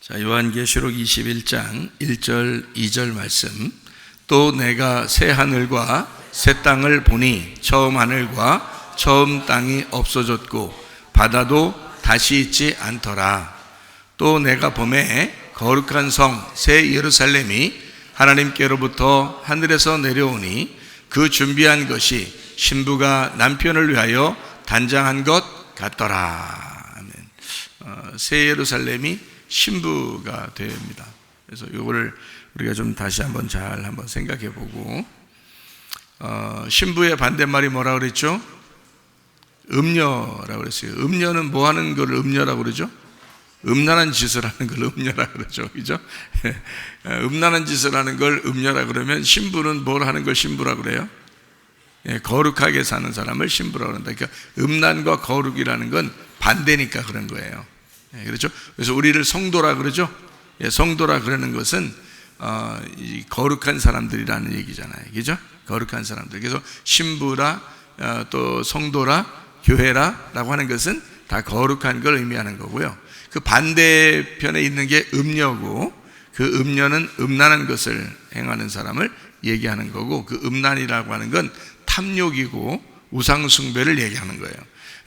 자, 요한계시록 21장 1절 2절 말씀. 또 내가 새 하늘과 새 땅을 보니 처음 하늘과 처음 땅이 없어졌고 바다도 다시 있지 않더라. 또 내가 보매 거룩한 성 새 예루살렘이 하나님께로부터 하늘에서 내려오니 그 준비한 것이 신부가 남편을 위하여 단장한 것 같더라. 아멘. 새 예루살렘이 신부가 됩니다. 그래서 이거를 우리가 좀 다시 한번 잘 한번 생각해 보고, 신부의 반대말이 뭐라고 그랬죠? 음녀라고 그랬어요. 음녀는 뭐 하는 걸 음녀라고 그러죠? 음란한 짓을 하는 걸 음녀라고 그러죠. 그죠? 음란한 짓을 하는 걸 음녀라고 그러면 신부는 뭘 하는 걸 신부라고 그래요? 거룩하게 사는 사람을 신부라고 그런다. 그러니까 음란과 거룩이라는 건 반대니까 그런 거예요. 그렇죠? 그래서 우리를 성도라 그러죠? 성도라 그러는 것은 이 거룩한 사람들이라는 얘기잖아요. 그죠? 거룩한 사람들. 그래서 신부라, 또 성도라, 교회라 라고 하는 것은 다 거룩한 걸 의미하는 거고요. 그 반대편에 있는 게 음녀고, 그 음녀는 음란한 것을 행하는 사람을 얘기하는 거고, 그 음란이라고 하는 건 탐욕이고 우상숭배를 얘기하는 거예요.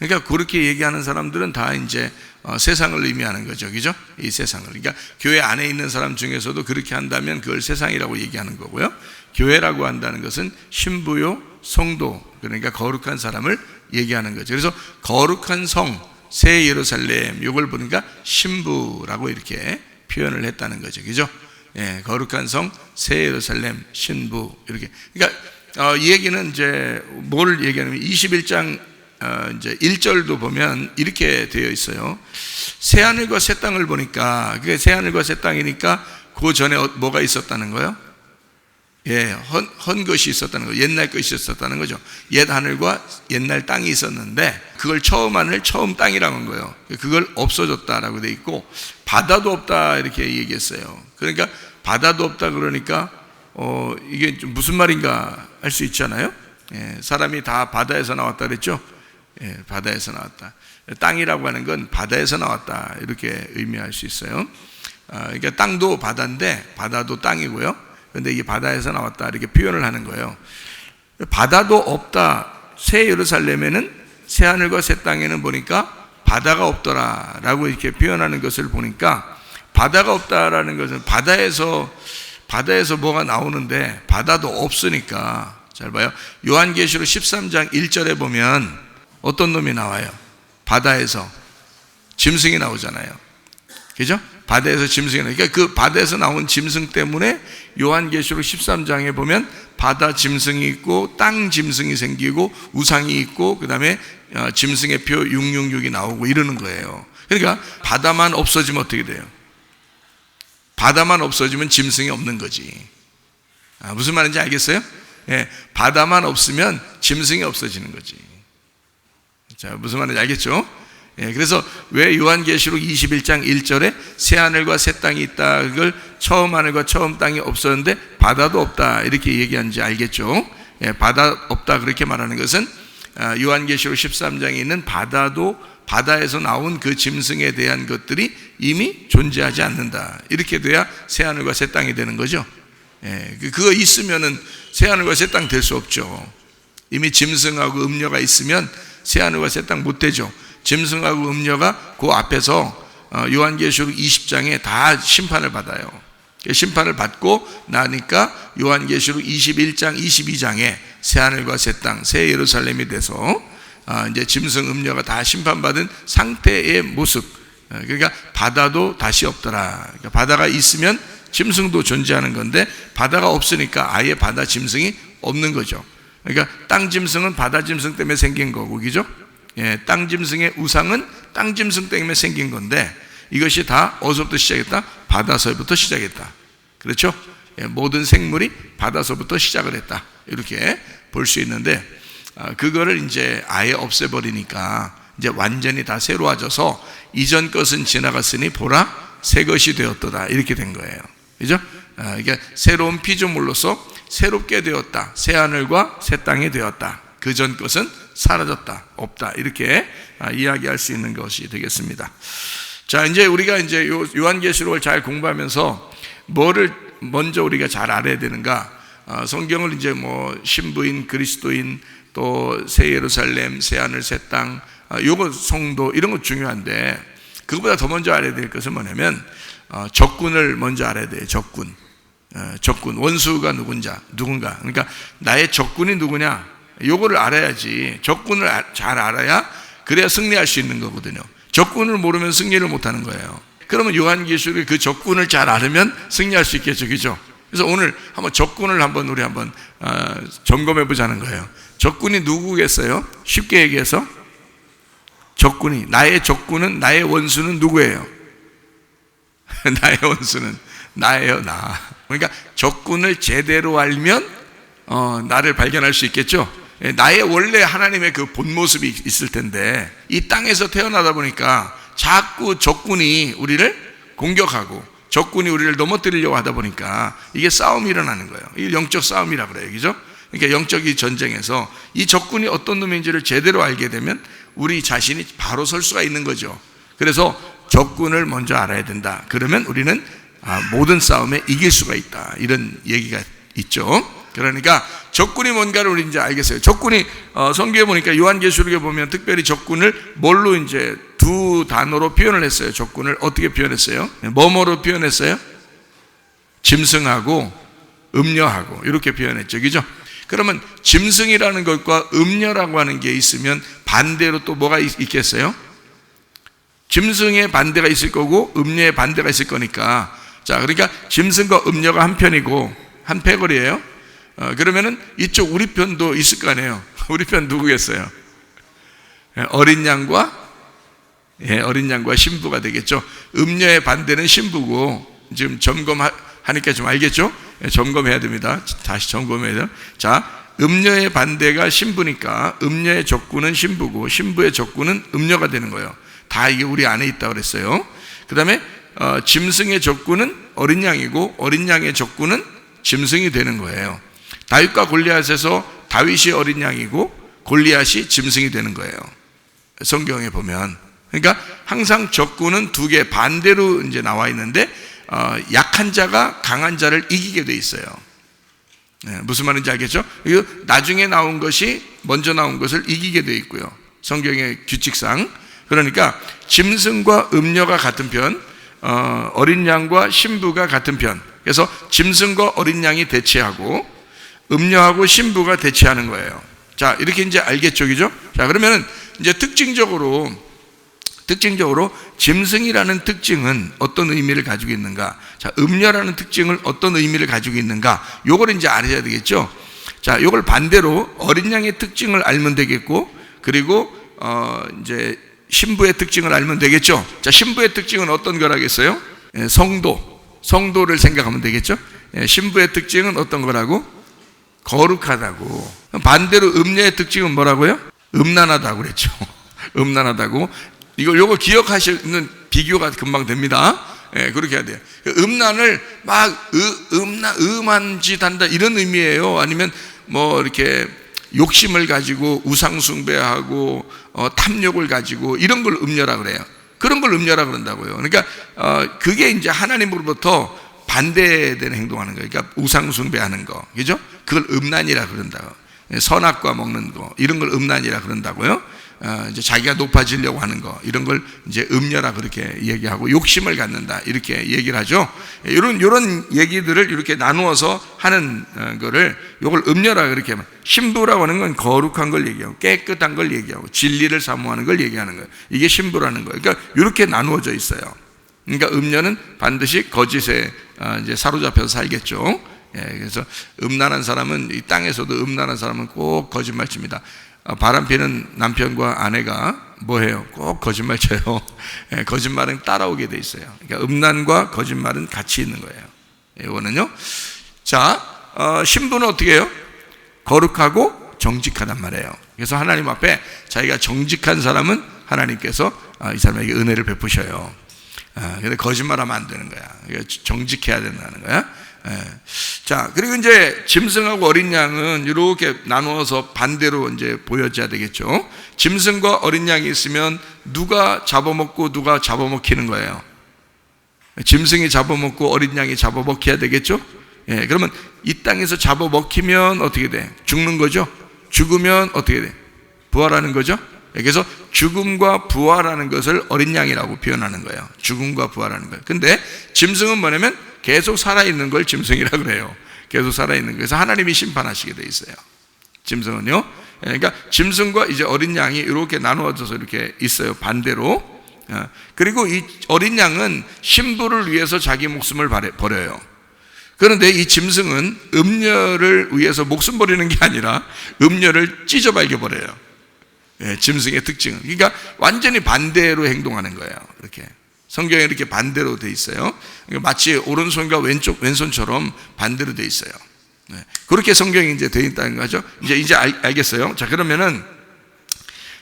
그러니까 그렇게 얘기하는 사람들은 다 이제 세상을 의미하는 거죠. 그죠? 이 세상을. 그러니까 교회 안에 있는 사람 중에서도 그렇게 한다면 그걸 세상이라고 얘기하는 거고요. 교회라고 한다는 것은 신부요, 성도, 그러니까 거룩한 사람을 얘기하는 거죠. 그래서 거룩한 성, 새 예루살렘, 이걸 보니까 신부라고 이렇게 표현을 했다는 거죠. 그죠? 거룩한 성, 새 예루살렘, 신부, 이렇게. 그러니까 이 얘기는 이제 뭘 얘기하냐면 21장 이제 1절도 보면 이렇게 되어 있어요. 새 하늘과 새 땅을 보니까, 그게 새 하늘과 새 땅이니까 그 전에 뭐가 있었다는 거예요? 헌 것이 있었다는 거예요. 옛날 것이 있었다는 거죠. 옛 하늘과 옛날 땅이 있었는데 그걸 처음 하늘, 처음 땅이라고 한 거예요. 그걸 없어졌다라고 돼 있고, 바다도 없다 이렇게 얘기했어요. 그러니까 바다도 없다 그러니까 이게 좀 무슨 말인가 할 수 있잖아요. 사람이 다 바다에서 나왔다 그랬죠. 바다에서 나왔다. 땅이라고 하는 건 바다에서 나왔다 이렇게 의미할 수 있어요. 그러니까 땅도 바다인데 바다도 땅이고요. 그런데 이게 바다에서 나왔다 이렇게 표현을 하는 거예요. 바다도 없다. 새 예루살렘에는, 새 하늘과 새 땅에는 보니까 바다가 없더라라고 이렇게 표현하는 것을 보니까, 바다가 없다라는 것은 바다에서 뭐가 나오는데 바다도 없으니까. 잘 봐요. 요한계시록 13장 1절에 보면 어떤 놈이 나와요? 바다에서 짐승이 나오잖아요. 그죠? 바다에서 짐승이 나와요. 그러니까 그 바다에서 나온 짐승 때문에 요한계시록 13장에 보면 바다 짐승이 있고 땅 짐승이 생기고 우상이 있고, 그 다음에 짐승의 표 666이 나오고 이러는 거예요. 그러니까 바다만 없어지면 어떻게 돼요? 바다만 없어지면 짐승이 없는 거지. 무슨 말인지 알겠어요? 바다만 없으면 짐승이 없어지는 거지. 자, 무슨 말인지 알겠죠? 그래서 왜 요한계시록 21장 1절에 새 하늘과 새 땅이 있다, 그걸 처음 하늘과 처음 땅이 없었는데 바다도 없다 이렇게 얘기하는지 알겠죠? 바다 없다 그렇게 말하는 것은 요한계시록 13장에 있는 바다에서 나온 그 짐승에 대한 것들이 이미 존재하지 않는다, 이렇게 돼야 새 하늘과 새 땅이 되는 거죠. 그거 있으면은 새 하늘과 새 땅 될 수 없죠. 이미 짐승하고 음녀가 있으면 새 하늘과 새 땅 못 되죠. 짐승하고 음녀가 그 앞에서 요한계시록 20장에 다 심판을 받아요. 심판을 받고 나니까 요한계시록 21장 22장에 새 하늘과 새 땅, 새 예루살렘이 돼서 이제 짐승 음녀가 다 심판받은 상태의 모습. 그러니까 바다도 다시 없더라. 그러니까 바다가 있으면 짐승도 존재하는 건데 바다가 없으니까 아예 바다 짐승이 없는 거죠. 그러니까 땅 짐승은 바다 짐승 때문에 생긴 거고, 그죠? 땅 짐승의 우상은 땅 짐승 때문에 생긴 건데, 이것이 다 어디서부터 시작했다? 바다서부터 시작했다. 그렇죠? 모든 생물이 바다서부터 시작을 했다. 이렇게 볼 수 있는데, 그거를 이제 아예 없애버리니까 이제 완전히 다 새로워져서 이전 것은 지나갔으니 보라 새 것이 되었도다 이렇게 된 거예요. 그죠? 그러니까 새로운 피조물로서 새롭게 되었다. 새 하늘과 새 땅이 되었다. 그 전 것은 사라졌다, 없다, 이렇게 이야기할 수 있는 것이 되겠습니다. 자, 이제 우리가 이제 요한계시록을 잘 공부하면서 뭐를 먼저 우리가 잘 알아야 되는가? 성경을 이제 뭐 신부인 그리스도인 또 새 예루살렘, 새 하늘, 새 땅, 요거 성도 이런 거 중요한데 그거보다 더 먼저 알아야 될 것은 뭐냐면 적군을 먼저 알아야 돼요. 적군. 원수가 누군가. 그러니까 나의 적군이 누구냐? 요거를 알아야지. 적군을 잘 알아야 그래야 승리할 수 있는 거거든요. 적군을 모르면 승리를 못 하는 거예요. 그러면 요한계시록에 그 적군을 잘 알으면 승리할 수 있겠죠. 그죠? 그래서 오늘 한번 적군을 우리 한번 점검해 보자는 거예요. 적군이 누구겠어요? 쉽게 얘기해서 나의 적군은, 나의 원수는 누구예요? 나의 원수는 나예요, 나. 그러니까 적군을 제대로 알면 나를 발견할 수 있겠죠. 나의 원래 하나님의 그 본 모습이 있을 텐데 이 땅에서 태어나다 보니까 자꾸 적군이 우리를 공격하고 적군이 우리를 넘어뜨리려고 하다 보니까 이게 싸움이 일어나는 거예요. 이게 영적 싸움이라 그래요. 그죠? 그러니까 영적 이 전쟁에서 이 적군이 어떤 놈인지를 제대로 알게 되면 우리 자신이 바로 설 수가 있는 거죠. 그래서 적군을 먼저 알아야 된다. 그러면 우리는 모든 싸움에 이길 수가 있다. 이런 얘기가 있죠. 그러니까 적군이 뭔가를 우리 이제 알겠어요. 적군이 성경에 보니까 요한계시록에 보면 특별히 적군을 뭘로 이제 두 단어로 표현을 했어요. 적군을 어떻게 표현했어요? 뭐뭐로 표현했어요? 짐승하고 음녀하고 이렇게 표현했죠. 그죠? 그러면 짐승이라는 것과 음녀라고 하는 게 있으면 반대로 또 뭐가 있겠어요? 짐승의 반대가 있을 거고 음녀의 반대가 있을 거니까, 자, 그러니까 짐승과 음녀가 한 편이고 한 패거리예요. 그러면은 이쪽 우리 편도 있을 거 아니에요. 우리 편 누구겠어요? 어린 양과 신부가 되겠죠. 음녀의 반대는 신부고, 지금 점검하니까 좀 알겠죠? 점검해야 됩니다. 다시 점검해야 돼요. 자, 음녀의 반대가 신부니까 음녀의 적군은 신부고 신부의 적군은 음녀가 되는 거예요. 다 이게 우리 안에 있다고 그랬어요. 그 다음에 짐승의 적군은 어린 양이고 어린 양의 적군은 짐승이 되는 거예요. 다윗과 골리앗에서 다윗이 어린 양이고 골리앗이 짐승이 되는 거예요. 성경에 보면. 그러니까 항상 적군은 두 개 반대로 이제 나와 있는데 약한 자가 강한 자를 이기게 돼 있어요. 무슨 말인지 알겠죠? 이거 나중에 나온 것이 먼저 나온 것을 이기게 돼 있고요. 성경의 규칙상. 그러니까 짐승과 음녀가 같은 편, 어린 양과 신부가 같은 편. 그래서 짐승과 어린 양이 대치하고 음녀하고 신부가 대치하는 거예요. 자, 이렇게 이제 알겠죠, 그죠? 자, 그러면은 이제 특징적으로 짐승이라는 특징은 어떤 의미를 가지고 있는가? 자, 음녀라는 특징을 어떤 의미를 가지고 있는가? 요걸 이제 알아야 되겠죠? 자, 요걸 반대로 어린 양의 특징을 알면 되겠고, 그리고 이제 신부의 특징을 알면 되겠죠? 자, 신부의 특징은 어떤 거라겠어요? 성도를 생각하면 되겠죠? 신부의 특징은 어떤 거라고? 거룩하다고. 반대로 음녀의 특징은 뭐라고요? 음란하다고 그랬죠. 음란하다고. 요거 기억하시는 비교가 금방 됩니다. 그렇게 해야 돼요. 음란을 막 음한 짓 한다 이런 의미예요? 아니면 뭐 이렇게 욕심을 가지고 우상숭배하고 탐욕을 가지고 이런 걸 음녀라 그래요. 그런 걸 음녀라 그런다고요. 그러니까 그게 이제 하나님으로부터 반대되는 행동하는 거예요. 그러니까 우상숭배하는 거, 그죠? 그걸 음란이라 그런다고. 선악과 먹는 거 이런 걸 음란이라 그런다고요. 이제 자기가 높아지려고 하는 거 이런 걸 이제 음녀라 그렇게 얘기하고, 욕심을 갖는다 이렇게 얘기를 하죠. 이런 얘기들을 이렇게 나누어서 하는 거를 요걸 음녀라 그렇게 하면, 신부라고 하는 건 거룩한 걸 얘기하고 깨끗한 걸 얘기하고 진리를 사모하는 걸 얘기하는 거예요. 이게 신부라는 거예요. 그러니까 이렇게 나누어져 있어요. 그러니까 음녀는 반드시 거짓에 이제 사로잡혀서 살겠죠. 그래서 음란한 사람은, 이 땅에서도 음란한 사람은 꼭 거짓말 칩니다. 바람피는 남편과 아내가 뭐해요? 꼭 거짓말 쳐요. 거짓말은 따라오게 돼 있어요. 그러니까 음란과 거짓말은 같이 있는 거예요. 이거는요. 자, 신부는 어떻게 해요? 거룩하고 정직하단 말이에요. 그래서 하나님 앞에 자기가 정직한 사람은 하나님께서 이 사람에게 은혜를 베푸셔요. 근데 거짓말하면 안 되는 거야. 정직해야 된다는 거야. 자, 그리고 이제 짐승하고 어린 양은 이렇게 나누어서 반대로 이제 보여져야 되겠죠. 짐승과 어린 양이 있으면 누가 잡아먹고 누가 잡아먹히는 거예요. 짐승이 잡아먹고 어린 양이 잡아먹혀야 되겠죠. 그러면 이 땅에서 잡아먹히면 어떻게 돼? 죽는 거죠. 죽으면 어떻게 돼? 부활하는 거죠. 그래서 죽음과 부활하는 것을 어린 양이라고 표현하는 거예요. 죽음과 부활하는 거예요. 근데 짐승은 뭐냐면 계속 살아있는 걸 짐승이라고 그래요. 계속 살아있는 거예요. 그래서 하나님이 심판하시게 돼 있어요. 짐승은요. 그러니까 짐승과 이제 어린 양이 이렇게 나누어져서 이렇게 있어요. 반대로. 그리고 이 어린 양은 신부를 위해서 자기 목숨을 버려요. 그런데 이 짐승은 음녀를 위해서 목숨 버리는 게 아니라 음녀를 찢어 발겨버려요. 짐승의 특징은. 그러니까 완전히 반대로 행동하는 거예요. 이렇게. 성경에 이렇게 반대로 돼 있어요. 그러니까 마치 오른손과 왼손처럼 반대로 돼 있어요. 그렇게 성경이 이제 돼 있다는 거죠. 이제 알겠어요. 자, 그러면은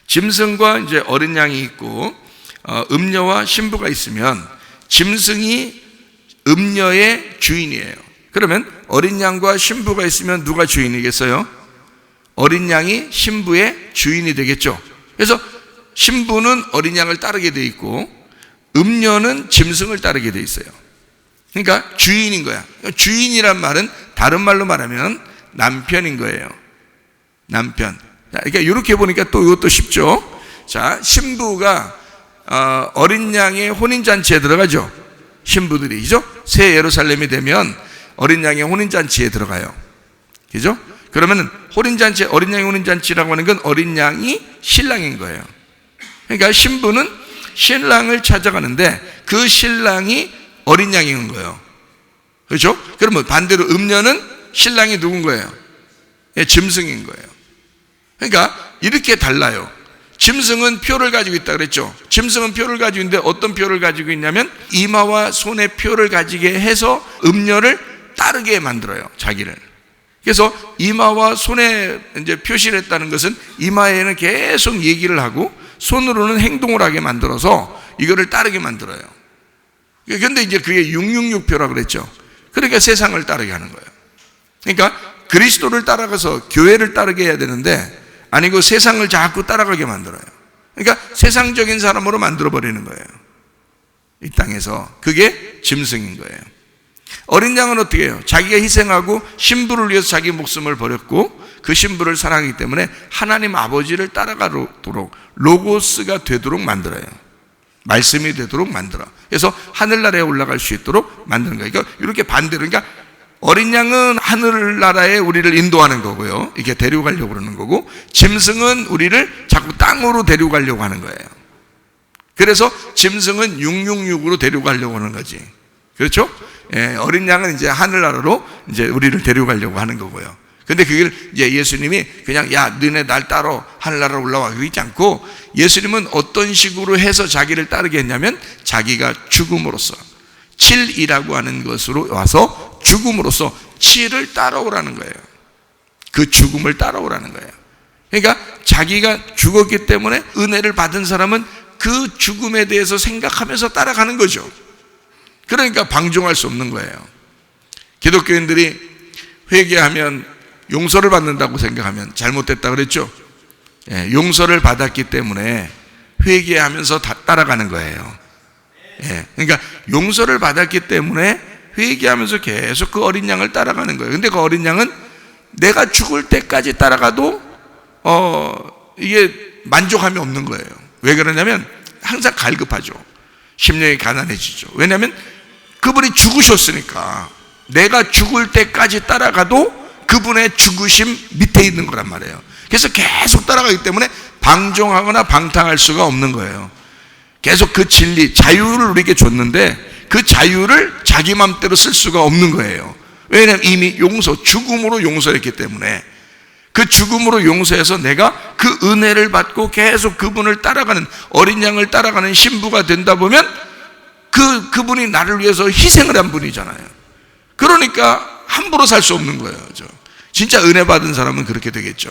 짐승과 이제 어린 양이 있고, 음녀와 신부가 있으면 짐승이 음녀의 주인이에요. 그러면 어린 양과 신부가 있으면 누가 주인이겠어요? 어린 양이 신부의 주인이 되겠죠. 그래서 신부는 어린 양을 따르게 돼 있고 음녀는 짐승을 따르게 돼 있어요. 그러니까 주인인 거야. 주인이란 말은 다른 말로 말하면 남편인 거예요. 남편. 그러니까 이렇게 보니까 또 이것도 쉽죠. 자, 신부가 어린 양의 혼인잔치에 들어가죠. 신부들이, 그죠? 새 예루살렘이 되면 어린 양의 혼인잔치에 들어가요. 그죠? 그러면은 혼인잔치, 어린 양의 혼인잔치라고 하는 건 어린 양이 신랑인 거예요. 그러니까 신부는 신랑을 찾아가는데 그 신랑이 어린 양인 거예요. 그렇죠? 그러면 반대로 음녀는 신랑이 누군 거예요? 짐승인 거예요. 그러니까 이렇게 달라요. 짐승은 표를 가지고 있다 그랬죠. 짐승은 표를 가지고 있는데 어떤 표를 가지고 있냐면 이마와 손에 표를 가지게 해서 음녀를 따르게 만들어요. 자기를. 그래서 이마와 손에 이제 표시를 했다는 것은 이마에는 계속 얘기를 하고 손으로는 행동을 하게 만들어서 이거를 따르게 만들어요. 그런데 이제 그게 666표라고 그랬죠. 그러니까 세상을 따르게 하는 거예요. 그러니까 그리스도를 따라가서 교회를 따르게 해야 되는데 아니고 세상을 자꾸 따라가게 만들어요. 그러니까 세상적인 사람으로 만들어버리는 거예요. 이 땅에서. 그게 짐승인 거예요. 어린 양은 어떻게 해요? 자기가 희생하고 신부를 위해서 자기 목숨을 버렸고 그 신부를 사랑하기 때문에 하나님 아버지를 따라가도록 로고스가 되도록 만들어요. 말씀이 되도록 만들어. 그래서 하늘나라에 올라갈 수 있도록 만드는 거예요. 그러니까 이렇게 반대로. 그러니까 어린 양은 하늘나라에 우리를 인도하는 거고요. 이렇게 데리고 가려고 그러는 거고 짐승은 우리를 자꾸 땅으로 데리고 가려고 하는 거예요. 그래서 짐승은 666으로 데리고 가려고 하는 거지. 그렇죠? 어린 양은 이제 하늘나라로 이제 우리를 데리고 가려고 하는 거고요. 근데 그걸 이제 예수님이 그냥 야, 너네 날 따라 하늘나라로 올라와 그러지 않고 예수님은 어떤 식으로 해서 자기를 따르게 했냐면 자기가 죽음으로써 7이라고 하는 것으로 와서 죽음으로써 7을 따라오라는 거예요. 그 죽음을 따라오라는 거예요. 그러니까 자기가 죽었기 때문에 은혜를 받은 사람은 그 죽음에 대해서 생각하면서 따라가는 거죠. 그러니까 방종할 수 없는 거예요. 기독교인들이 회개하면 용서를 받는다고 생각하면 잘못됐다 그랬죠. 용서를 받았기 때문에 회개하면서 다 따라가는 거예요. 그러니까 용서를 받았기 때문에 회개하면서 계속 그 어린 양을 따라가는 거예요. 근데 그 어린 양은 내가 죽을 때까지 따라가도 이게 만족함이 없는 거예요. 왜 그러냐면 항상 갈급하죠. 심령이 가난해지죠. 왜냐하면 그분이 죽으셨으니까 내가 죽을 때까지 따라가도 그분의 죽으심 밑에 있는 거란 말이에요. 그래서 계속 따라가기 때문에 방종하거나 방탕할 수가 없는 거예요. 계속 그 진리, 자유를 우리에게 줬는데 그 자유를 자기 맘대로 쓸 수가 없는 거예요. 왜냐하면 이미 죽음으로 용서했기 때문에 그 죽음으로 용서해서 내가 그 은혜를 받고 계속 그분을 따라가는 어린 양을 따라가는 신부가 된다 보면 그분이 나를 위해서 희생을 한 분이잖아요. 그러니까 함부로 살 수 없는 거예요. 진짜 은혜 받은 사람은 그렇게 되겠죠.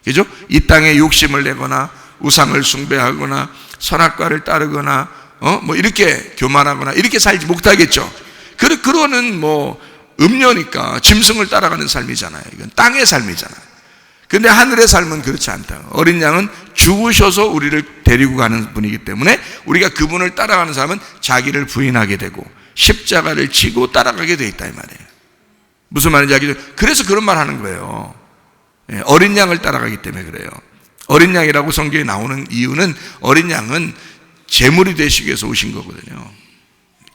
그죠? 이 땅에 욕심을 내거나 우상을 숭배하거나 선악과를 따르거나 뭐 이렇게 교만하거나 이렇게 살지 못하겠죠. 그러는 음녀니까 짐승을 따라가는 삶이잖아요. 이건 땅의 삶이잖아요. 근데 하늘의 삶은 그렇지 않다. 어린 양은 죽으셔서 우리를 데리고 가는 분이기 때문에 우리가 그분을 따라가는 사람은 자기를 부인하게 되고 십자가를 지고 따라가게 돼 있다 이 말이에요. 무슨 말인지 알겠죠? 그래서 그런 말 하는 거예요. 어린 양을 따라가기 때문에 그래요. 어린 양이라고 성경에 나오는 이유는 어린 양은 제물이 되시기 위해서 오신 거거든요.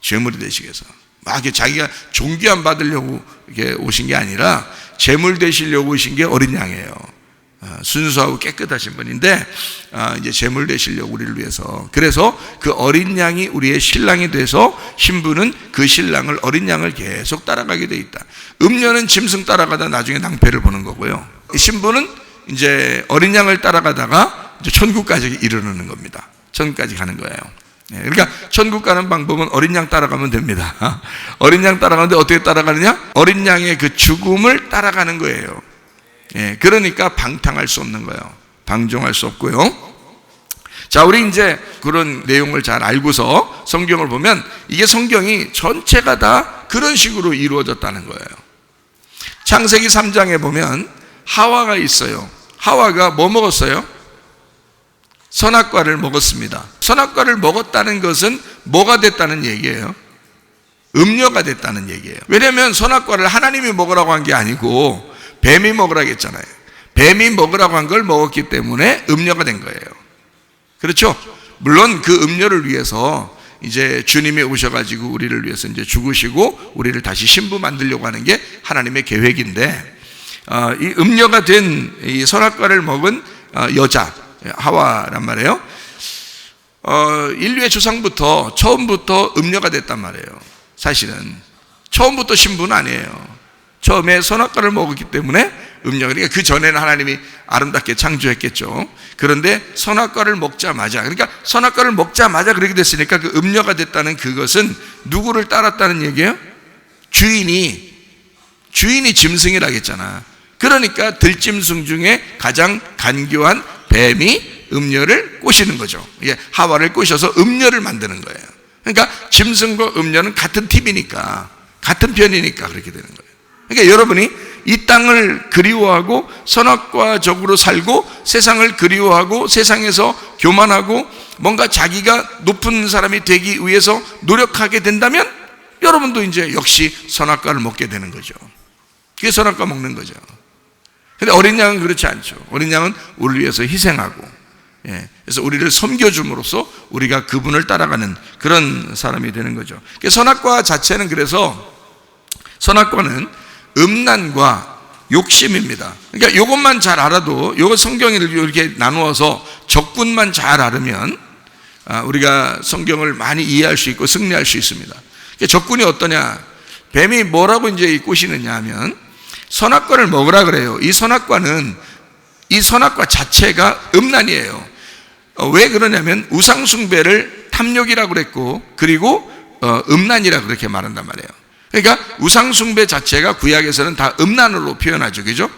제물이 되시기 위해서. 막 이렇게 자기가 존귀함 받으려고 이렇게 오신 게 아니라 제물 되시려고 오신 게 어린 양이에요. 순수하고 깨끗하신 분인데 이제 제물 되시려고 우리를 위해서. 그래서 그 어린 양이 우리의 신랑이 돼서 신부는 그 신랑을 어린 양을 계속 따라가게 돼 있다. 음녀는 짐승 따라가다 나중에 낭패를 보는 거고요. 신부는 이제 어린 양을 따라가다가 이제 천국까지 이르는 겁니다. 천국까지 가는 거예요. 그러니까 천국 가는 방법은 어린 양 따라가면 됩니다. 어린 양 따라가는데 어떻게 따라가느냐? 어린 양의 그 죽음을 따라가는 거예요. 그러니까 방탕할 수 없는 거예요. 방종할 수 없고요. 자, 우리 이제 그런 내용을 잘 알고서 성경을 보면 이게 성경이 전체가 다 그런 식으로 이루어졌다는 거예요. 창세기 3장에 보면 하와가 있어요. 하와가 뭐 먹었어요? 선악과를 먹었습니다. 선악과를 먹었다는 것은 뭐가 됐다는 얘기예요? 음녀가 됐다는 얘기예요. 왜냐하면 선악과를 하나님이 먹으라고 한 게 아니고 뱀이 먹으라고 했잖아요. 뱀이 먹으라고 한 걸 먹었기 때문에 음녀가 된 거예요. 그렇죠? 물론 그 음녀를 위해서 이제 주님이 오셔가지고 우리를 위해서 이제 죽으시고 우리를 다시 신부 만들려고 하는 게 하나님의 계획인데, 이 음녀가 된 이 선악과를 먹은 여자 하와란 말이에요. 인류의 조상부터 처음부터 음녀가 됐단 말이에요. 사실은 처음부터 신부는 아니에요. 처음에 선악과를 먹었기 때문에 음녀. 그러니까 그 전에는 하나님이 아름답게 창조했겠죠. 그런데 선악과를 먹자마자, 그러니까 선악과를 먹자마자 그렇게 됐으니까 그 음녀가 됐다는 그것은 누구를 따랐다는 얘기예요? 주인이 짐승이라고 했잖아. 그러니까 들짐승 중에 가장 간교한 뱀이 음녀를 꼬시는 거죠. 이게 하와를 꼬셔서 음녀를 만드는 거예요. 그러니까 짐승과 음녀는 같은 팀이니까, 같은 편이니까 그렇게 되는 거예요. 그러니까 여러분이 이 땅을 그리워하고 선악과적으로 살고 세상을 그리워하고 세상에서 교만하고 뭔가 자기가 높은 사람이 되기 위해서 노력하게 된다면 여러분도 이제 역시 선악과를 먹게 되는 거죠. 그게 선악과 먹는 거죠. 근데 어린 양은 그렇지 않죠. 어린 양은 우리를 위해서 희생하고, 그래서 우리를 섬겨줌으로써 우리가 그분을 따라가는 그런 사람이 되는 거죠. 선악과 자체는, 그래서 선악과는 음란과 욕심입니다. 그러니까 이것만 잘 알아도, 이거 성경을 이렇게 나누어서 적군만 잘 알으면 우리가 성경을 많이 이해할 수 있고 승리할 수 있습니다. 적군이 어떠냐? 뱀이 뭐라고 이제 꼬시느냐 하면 선악과를 먹으라 그래요. 이 선악과 자체가 음란이에요. 왜 그러냐면 우상숭배를 탐욕이라고 그랬고, 그리고 음란이라고 그렇게 말한단 말이에요. 그러니까 우상숭배 자체가 구약에서는 다 음란으로 표현하죠. 그죠?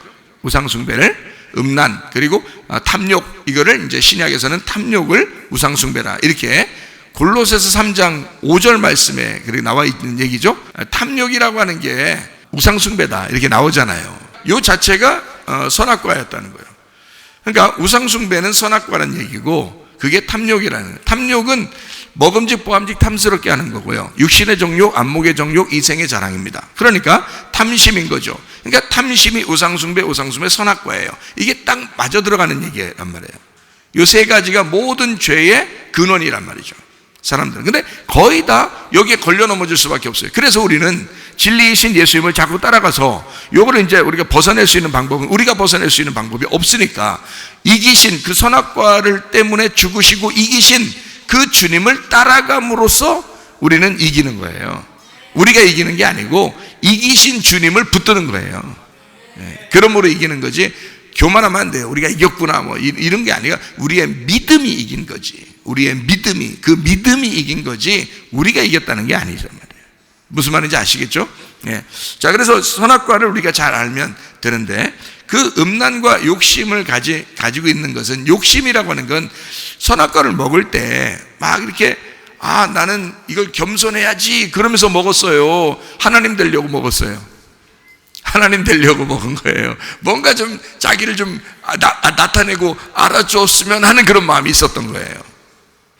우상숭배를 음란, 그리고 탐욕, 이거를 이제 신약에서는 탐욕을 우상숭배라, 이렇게 골로새서 3장 5절 말씀에 그렇게 나와 있는 얘기죠. 탐욕이라고 하는 게 우상숭배다 이렇게 나오잖아요. 이 자체가 선악과였다는 거예요. 그러니까 우상숭배는 선악과라는 얘기고, 그게 탐욕이라는, 탐욕은 먹음직 보암직 탐스럽게 하는 거고요. 육신의 정욕, 안목의 정욕, 이생의 자랑입니다. 그러니까 탐심인 거죠. 그러니까 탐심이 우상숭배, 선악과예요. 이게 딱 맞아 들어가는 얘기란 말이에요. 이 세 가지가 모든 죄의 근원이란 말이죠. 사람들은. 근데 거의 다 여기에 걸려 넘어질 수밖에 없어요. 그래서 우리는 진리이신 예수님을 자꾸 따라가서 요거를 이제 우리가 벗어낼 수 있는 방법은, 우리가 벗어낼 수 있는 방법이 없으니까 이기신 그 선악과를 때문에 죽으시고 이기신 그 주님을 따라감으로써 우리는 이기는 거예요. 우리가 이기는 게 아니고 이기신 주님을 붙드는 거예요. 그러므로 이기는 거지, 교만하면 안 돼요. 우리가 이겼구나 뭐 이런 게 아니라 우리의 믿음이 이긴 거지. 우리의 믿음이, 그 믿음이 이긴 거지 우리가 이겼다는 게 아니란 말이에요. 무슨 말인지 아시겠죠? 자, 그래서 선악과를 우리가 잘 알면 되는데, 그 음란과 욕심을 가지고 있는 것은, 욕심이라고 하는 건 선악과를 먹을 때 막 이렇게 나는 이걸 겸손해야지 그러면서 먹었어요. 하나님 되려고 먹었어요. 하나님 되려고 먹은 거예요. 뭔가 좀 자기를 좀 나타내고 알아줬으면 하는 그런 마음이 있었던 거예요.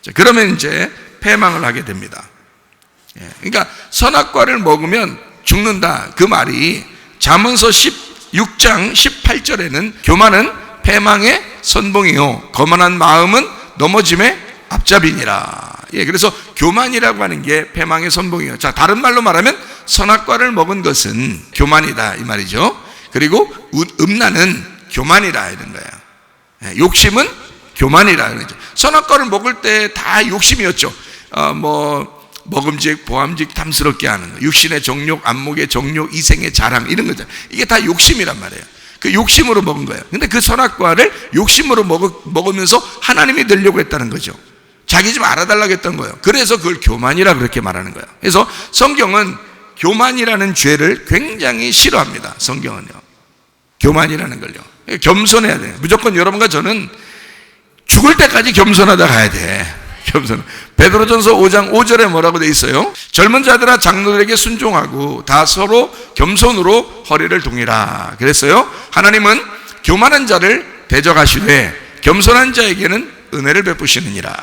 자, 그러면 이제 패망을 하게 됩니다. 그러니까 선악과를 먹으면 죽는다, 그 말이 잠언서 16장 18절에는 교만은 패망의 선봉이요 거만한 마음은 넘어짐의 앞잡이니라. 그래서 교만이라고 하는 게 패망의 선봉이에요. 자, 다른 말로 말하면 선악과를 먹은 것은 교만이다, 이 말이죠. 그리고 음란은 교만이라 이런 거예요. 욕심은 교만이라 그러죠. 선악과를 먹을 때 다 욕심이었죠. 먹음직, 보암직, 탐스럽게 하는 거, 육신의 정욕, 안목의 정욕, 이생의 자랑, 이런 거죠. 이게 다 욕심이란 말이에요. 그 욕심으로 먹은 거예요. 근데 그 선악과를 욕심으로 먹으면서 하나님이 되려고 했다는 거죠. 자기 좀 알아달라고 했던 거예요. 그래서 그걸 교만이라 그렇게 말하는 거예요. 그래서 성경은 교만이라는 죄를 굉장히 싫어합니다. 성경은요. 교만이라는 걸요. 겸손해야 돼요. 무조건 여러분과 저는 죽을 때까지 겸손하다 가야 돼. 겸손. 베드로전서 5장 5절에 뭐라고 돼 있어요? 젊은 자들아 장로들에게 순종하고 다 서로 겸손으로 허리를 동이라 그랬어요. 하나님은 교만한 자를 대적하시되 겸손한 자에게는 은혜를 베푸시느니라.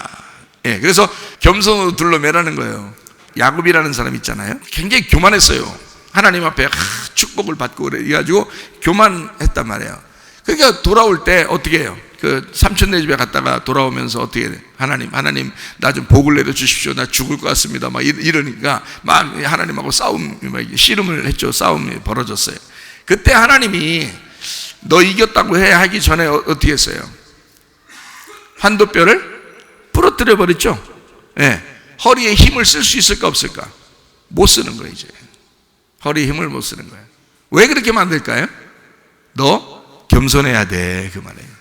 그래서 겸손으로 둘러매라는 거예요. 야곱이라는 사람 있잖아요. 굉장히 교만했어요. 하나님 앞에 축복을 받고 그래가지고 교만했단 말이에요. 그러니까 돌아올 때 어떻게 해요? 그 삼촌네 집에 갔다가 돌아오면서 어떻게 해? 하나님 나 좀 복을 내려 주십시오. 나 죽을 것 같습니다. 막 이러니까 막 하나님하고 씨름을 했죠. 싸움이 벌어졌어요. 그때 하나님이 너 이겼다고 하기 전에 어떻게 했어요? 환도뼈를 부러뜨려 버렸죠. 허리에 힘을 쓸 수 있을까 없을까? 못 쓰는 거예요. 이제 허리에 힘을 못 쓰는 거예요. 왜 그렇게 만들까요? 너 겸손해야 돼, 그 말이에요.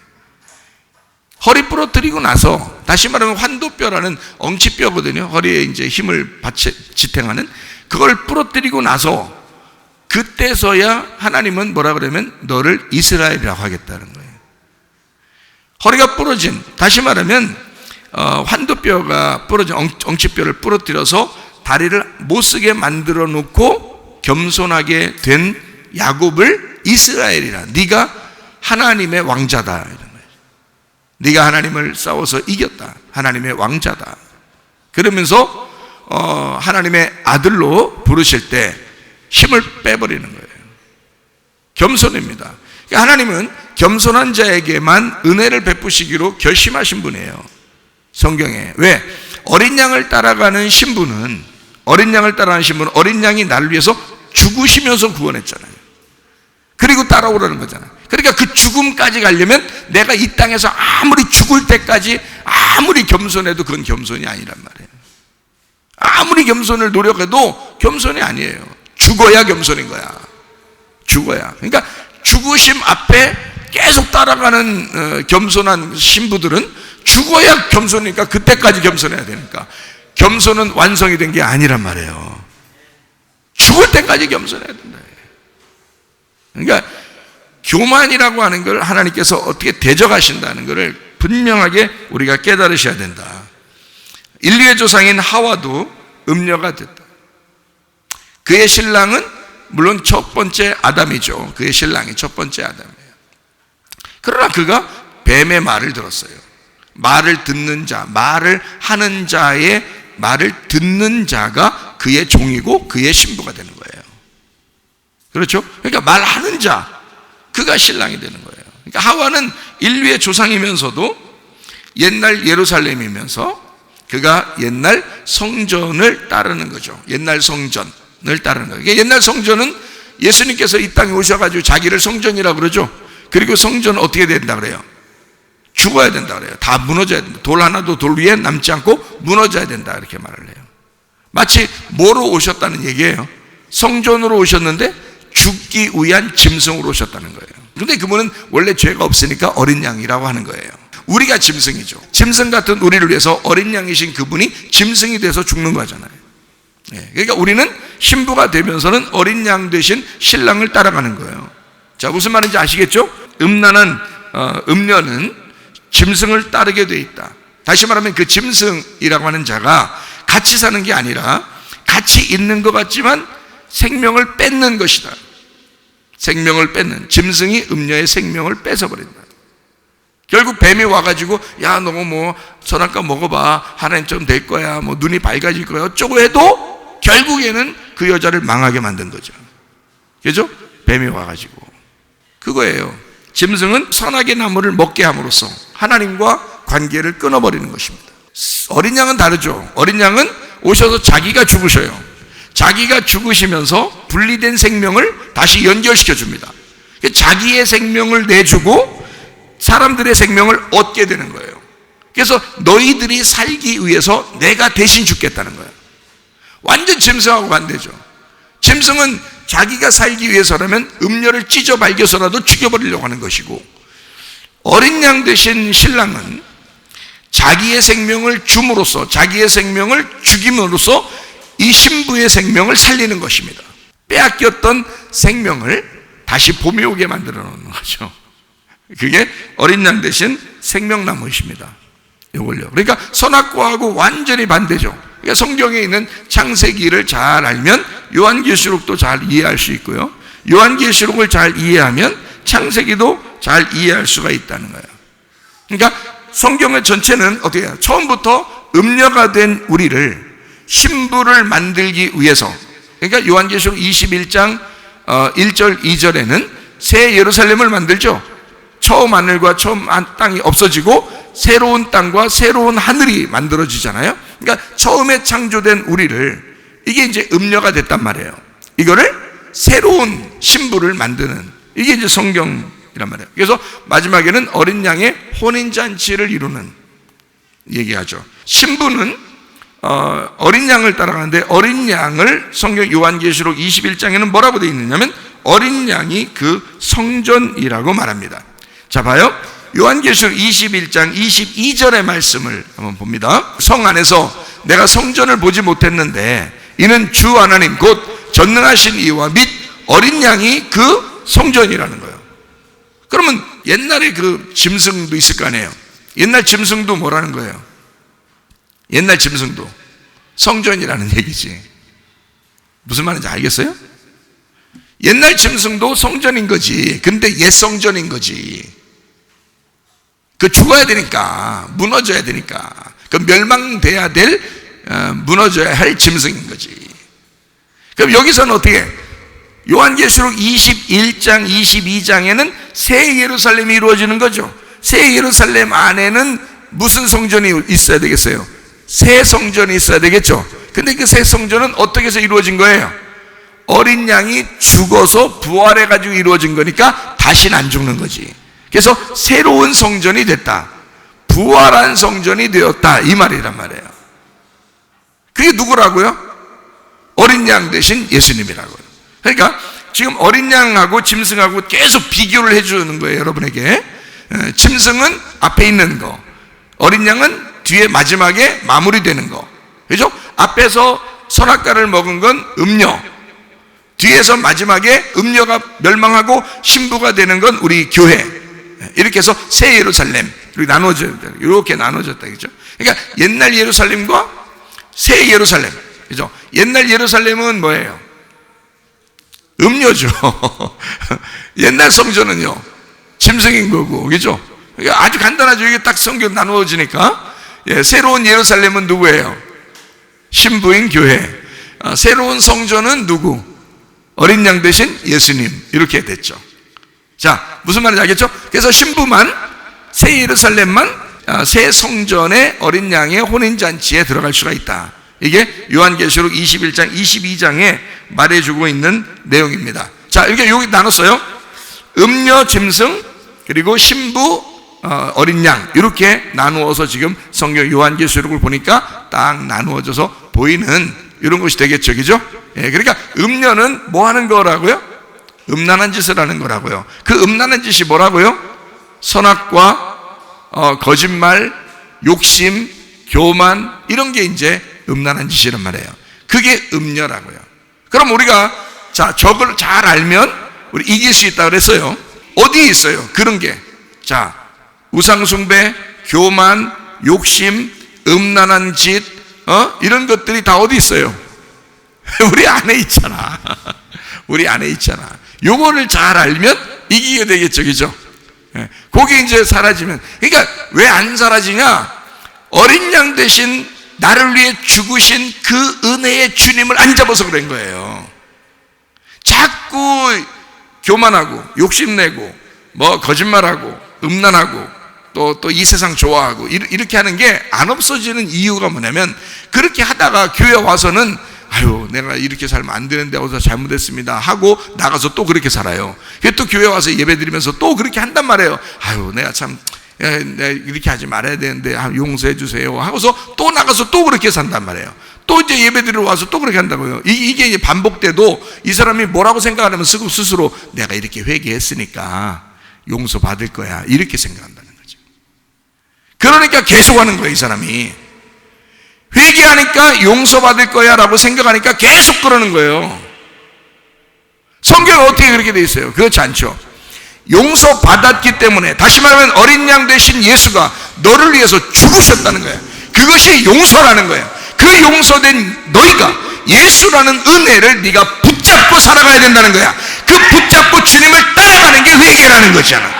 허리 부러뜨리고 나서, 다시 말하면 환도뼈라는 엉치뼈거든요. 허리에 이제 힘을 지탱하는 그걸 부러뜨리고 나서 그때서야 하나님은 뭐라 그러면 너를 이스라엘이라고 하겠다는 거예요. 허리가 부러진, 다시 말하면 환도뼈가 부러진 엉치뼈를 부러뜨려서 다리를 못 쓰게 만들어 놓고 겸손하게 된 야곱을 이스라엘이라, 네가 하나님의 왕자다 이런 거예요. 네가 하나님을 싸워서 이겼다, 하나님의 왕자다. 그러면서 하나님의 아들로 부르실 때 힘을 빼버리는 거예요. 겸손입니다. 그러니까 하나님은 겸손한 자에게만 은혜를 베푸시기로 결심하신 분이에요. 성경에. 왜? 어린 양을 따라가는 신부는 어린 양이 나를 위해서 죽으시면서 구원했잖아요. 그리고 따라오라는 거잖아요. 그러니까 그 죽음까지 가려면 내가 이 땅에서 아무리 죽을 때까지 아무리 겸손해도 그건 겸손이 아니란 말이에요. 아무리 겸손을 노력해도 겸손이 아니에요. 죽어야 겸손인 거야. 죽어야. 그러니까 죽으심 앞에 계속 따라가는 겸손한 신부들은 죽어야 겸손이니까 그때까지 겸손해야 되니까 겸손은 완성이 된 게 아니란 말이에요. 죽을 때까지 겸손해야 된다. 그러니까 교만이라고 하는 걸 하나님께서 어떻게 대적하신다는 것을 분명하게 우리가 깨달으셔야 된다. 인류의 조상인 하와도 음녀가 됐다. 그의 신랑은 물론 첫 번째 아담이죠. 그의 신랑이 첫 번째 아담이에요. 그러나 그가 뱀의 말을 들었어요. 말을 듣는 자, 말을 하는 자의 말을 듣는 자가 그의 종이고 그의 신부가 되는 거예요. 그렇죠? 그러니까 말하는 자, 그가 신랑이 되는 거예요. 그러니까 하와는 인류의 조상이면서도 옛날 예루살렘이면서 그가 옛날 성전을 따르는 거죠. 옛날 성전을 따르는 거예요. 옛날 성전은 예수님께서 이 땅에 오셔가지고 자기를 성전이라고 그러죠. 그리고 성전은 어떻게 된다 그래요? 죽어야 된다 그래요. 다 무너져야 된다. 돌 하나도 돌 위에 남지 않고 무너져야 된다 이렇게 말을 해요. 마치 뭐로 오셨다는 얘기예요? 성전으로 오셨는데 죽기 위한 짐승으로 오셨다는 거예요. 그런데 그분은 원래 죄가 없으니까 어린 양이라고 하는 거예요. 우리가 짐승이죠. 짐승 같은 우리를 위해서 어린 양이신 그분이 짐승이 돼서 죽는 거잖아요. 그러니까 우리는 신부가 되면서는 어린 양 되신 신랑을 따라가는 거예요. 자, 무슨 말인지 아시겠죠? 음란한 음녀는 짐승을 따르게 돼 있다. 다시 말하면 그 짐승이라고 하는 자가 같이 사는 게 아니라 같이 있는 것 같지만 생명을 뺏는 것이다. 생명을 뺏는, 짐승이 음녀의 생명을 뺏어버린다. 결국 뱀이 와가지고 야 너 뭐 선악과 먹어봐, 하나님처럼 될 거야, 뭐 눈이 밝아질 거야 어쩌고 해도 결국에는 그 여자를 망하게 만든 거죠. 그죠? 뱀이 와가지고 그거예요. 짐승은 선악의 나무를 먹게 함으로써 하나님과 관계를 끊어버리는 것입니다. 어린 양은 다르죠. 어린 양은 오셔서 자기가 죽으셔요. 자기가 죽으시면서 분리된 생명을 다시 연결시켜 줍니다. 자기의 생명을 내주고 사람들의 생명을 얻게 되는 거예요. 그래서 너희들이 살기 위해서 내가 대신 죽겠다는 거예요. 완전 짐승하고 반대죠. 짐승은 자기가 살기 위해서라면 음녀를 찢어 발겨서라도 죽여버리려고 하는 것이고, 어린 양 되신 신랑은 자기의 생명을 줌으로써, 자기의 생명을 죽임으로써 이 신부의 생명을 살리는 것입니다. 빼앗겼던 생명을 다시 봄이 오게 만들어 놓는 거죠. 그게 어린 양 대신 생명나무이십니다. 이걸요. 그러니까 선악과하고 완전히 반대죠. 그러니까 성경에 있는 창세기를 잘 알면 요한계시록도 잘 이해할 수 있고요. 요한계시록을 잘 이해하면 창세기도 잘 이해할 수가 있다는 거예요. 그러니까 성경의 전체는 어떻게 해요? 처음부터 음녀가 된 우리를 신부를 만들기 위해서, 그러니까 요한계시록 21장 1절 2절에는 새 예루살렘을 만들죠. 처음 하늘과 처음 땅이 없어지고 새로운 땅과 새로운 하늘이 만들어지잖아요. 그러니까 처음에 창조된 우리를, 이게 이제 음녀가 됐단 말이에요. 이거를 새로운 신부를 만드는, 이게 이제 성경이란 말이에요. 그래서 마지막에는 어린 양의 혼인잔치를 이루는 얘기하죠. 신부는 어린 양을 따라가는데, 어린 양을 성경 요한계시록 21장에는 뭐라고 되어 있느냐면 어린 양이 그 성전이라고 말합니다. 자, 봐요. 요한계시록 21장 22절의 말씀을 한번 봅니다. 성 안에서 내가 성전을 보지 못했는데 이는 주 하나님 곧 전능하신 이와 및 어린 양이 그 성전이라는 거예요. 그러면 옛날에 그 짐승도 있을 거 아니에요. 옛날 짐승도 뭐라는 거예요? 옛날 짐승도 성전이라는 얘기지. 무슨 말인지 알겠어요? 옛날 짐승도 성전인 거지. 근데 옛 성전인 거지. 그 죽어야 되니까, 무너져야 되니까, 그 멸망돼야 될, 무너져야 할 짐승인 거지. 그럼 여기서는 어떻게? 요한계시록 21장 22장에는 새 예루살렘이 이루어지는 거죠. 새 예루살렘 안에는 무슨 성전이 있어야 되겠어요? 새 성전이 있어야 되겠죠. 근데 그 새 성전은 어떻게 해서 이루어진 거예요? 어린 양이 죽어서 부활해가지고 이루어진 거니까 다시는 안 죽는 거지. 그래서 새로운 성전이 됐다, 부활한 성전이 되었다, 이 말이란 말이에요. 그게 누구라고요? 어린 양 대신 예수님이라고요. 그러니까 지금 어린 양하고 짐승하고 계속 비교를 해주는 거예요, 여러분에게. 짐승은 앞에 있는 거, 어린 양은 뒤에 마지막에 마무리되는 거, 그죠? 앞에서 선악과를 먹은 건 음녀, 뒤에서 마지막에 음녀가 멸망하고 신부가 되는 건 우리 교회. 이렇게 해서 새 예루살렘 이렇게 나눠졌다. 이렇게 나눠졌다, 그죠? 그러니까 옛날 예루살렘과 새 예루살렘, 그죠? 옛날 예루살렘은 뭐예요? 음녀죠. 옛날 성전은요 짐승인 거고, 그죠? 그러니까 아주 간단하죠. 이게 딱 성경 나누어지니까. 새로운 예루살렘은 누구예요? 신부인 교회. 새로운 성전은 누구? 어린 양 대신 예수님. 이렇게 됐죠. 자, 무슨 말인지 알겠죠? 그래서 신부만, 새 예루살렘만 새 성전의 어린 양의 혼인잔치에 들어갈 수가 있다. 이게 요한계시록 21장 22장에 말해주고 있는 내용입니다. 자, 이렇게 여기 나눴어요. 음녀, 짐승, 그리고 신부, 어린 양, 이렇게 나누어서 지금 성경 요한계시록을 보니까 딱 나누어져서 보이는 이런 것이 되겠죠, 그죠? 그러니까 음녀는 뭐 하는 거라고요? 음란한 짓을 하는 거라고요. 그 음란한 짓이 뭐라고요? 선악과, 거짓말, 욕심, 교만, 이런 게 이제 음란한 짓이란 말이에요. 그게 음녀라고요. 그럼 우리가, 자, 저걸 잘 알면 우리 이길 수 있다고 그랬어요. 어디에 있어요? 그런 게. 자, 우상숭배, 교만, 욕심, 음란한 짓, 이런 것들이 다 어디 있어요? 우리 안에 있잖아. 우리 안에 있잖아. 요거를 잘 알면 이기게 되겠죠, 그죠? 예, 그게 이제 사라지면, 그러니까 왜 안 사라지냐? 어린 양 대신 나를 위해 죽으신 그 은혜의 주님을 안 잡아서 그런 거예요. 자꾸 교만하고 욕심내고 뭐 거짓말하고 음란하고 또 이 세상 좋아하고 이렇게 하는 게 안 없어지는 이유가 뭐냐면, 그렇게 하다가 교회 와서는 아유 내가 이렇게 살면 안 되는데 어디서 잘못했습니다 하고 나가서 또 그렇게 살아요. 또 교회 와서 예배 드리면서 또 그렇게 한단 말이에요. 아유 내가 참 내가 이렇게 하지 말아야 되는데 용서해 주세요 하고서 또 나가서 또 그렇게 산단 말이에요. 또 이제 예배 드리러 와서 또 그렇게 한다고요. 이게 이제 반복돼도 이 사람이 뭐라고 생각하냐면 스스로 내가 이렇게 회개했으니까 용서받을 거야 이렇게 생각한다는 거죠. 그러니까 계속하는 거예요. 이 사람이 회개하니까 용서받을 거야 라고 생각하니까 계속 그러는 거예요. 성경은 어떻게 그렇게 돼 있어요? 그렇지 않죠. 용서받았기 때문에, 다시 말하면 어린 양 되신 예수가 너를 위해서 죽으셨다는 거예요. 그것이 용서라는 거예요. 그 용서된 너희가 예수라는 은혜를 네가 붙잡고 살아가야 된다는 거야. 그 붙잡고 주님을 따라가는 게 회개라는 거잖아.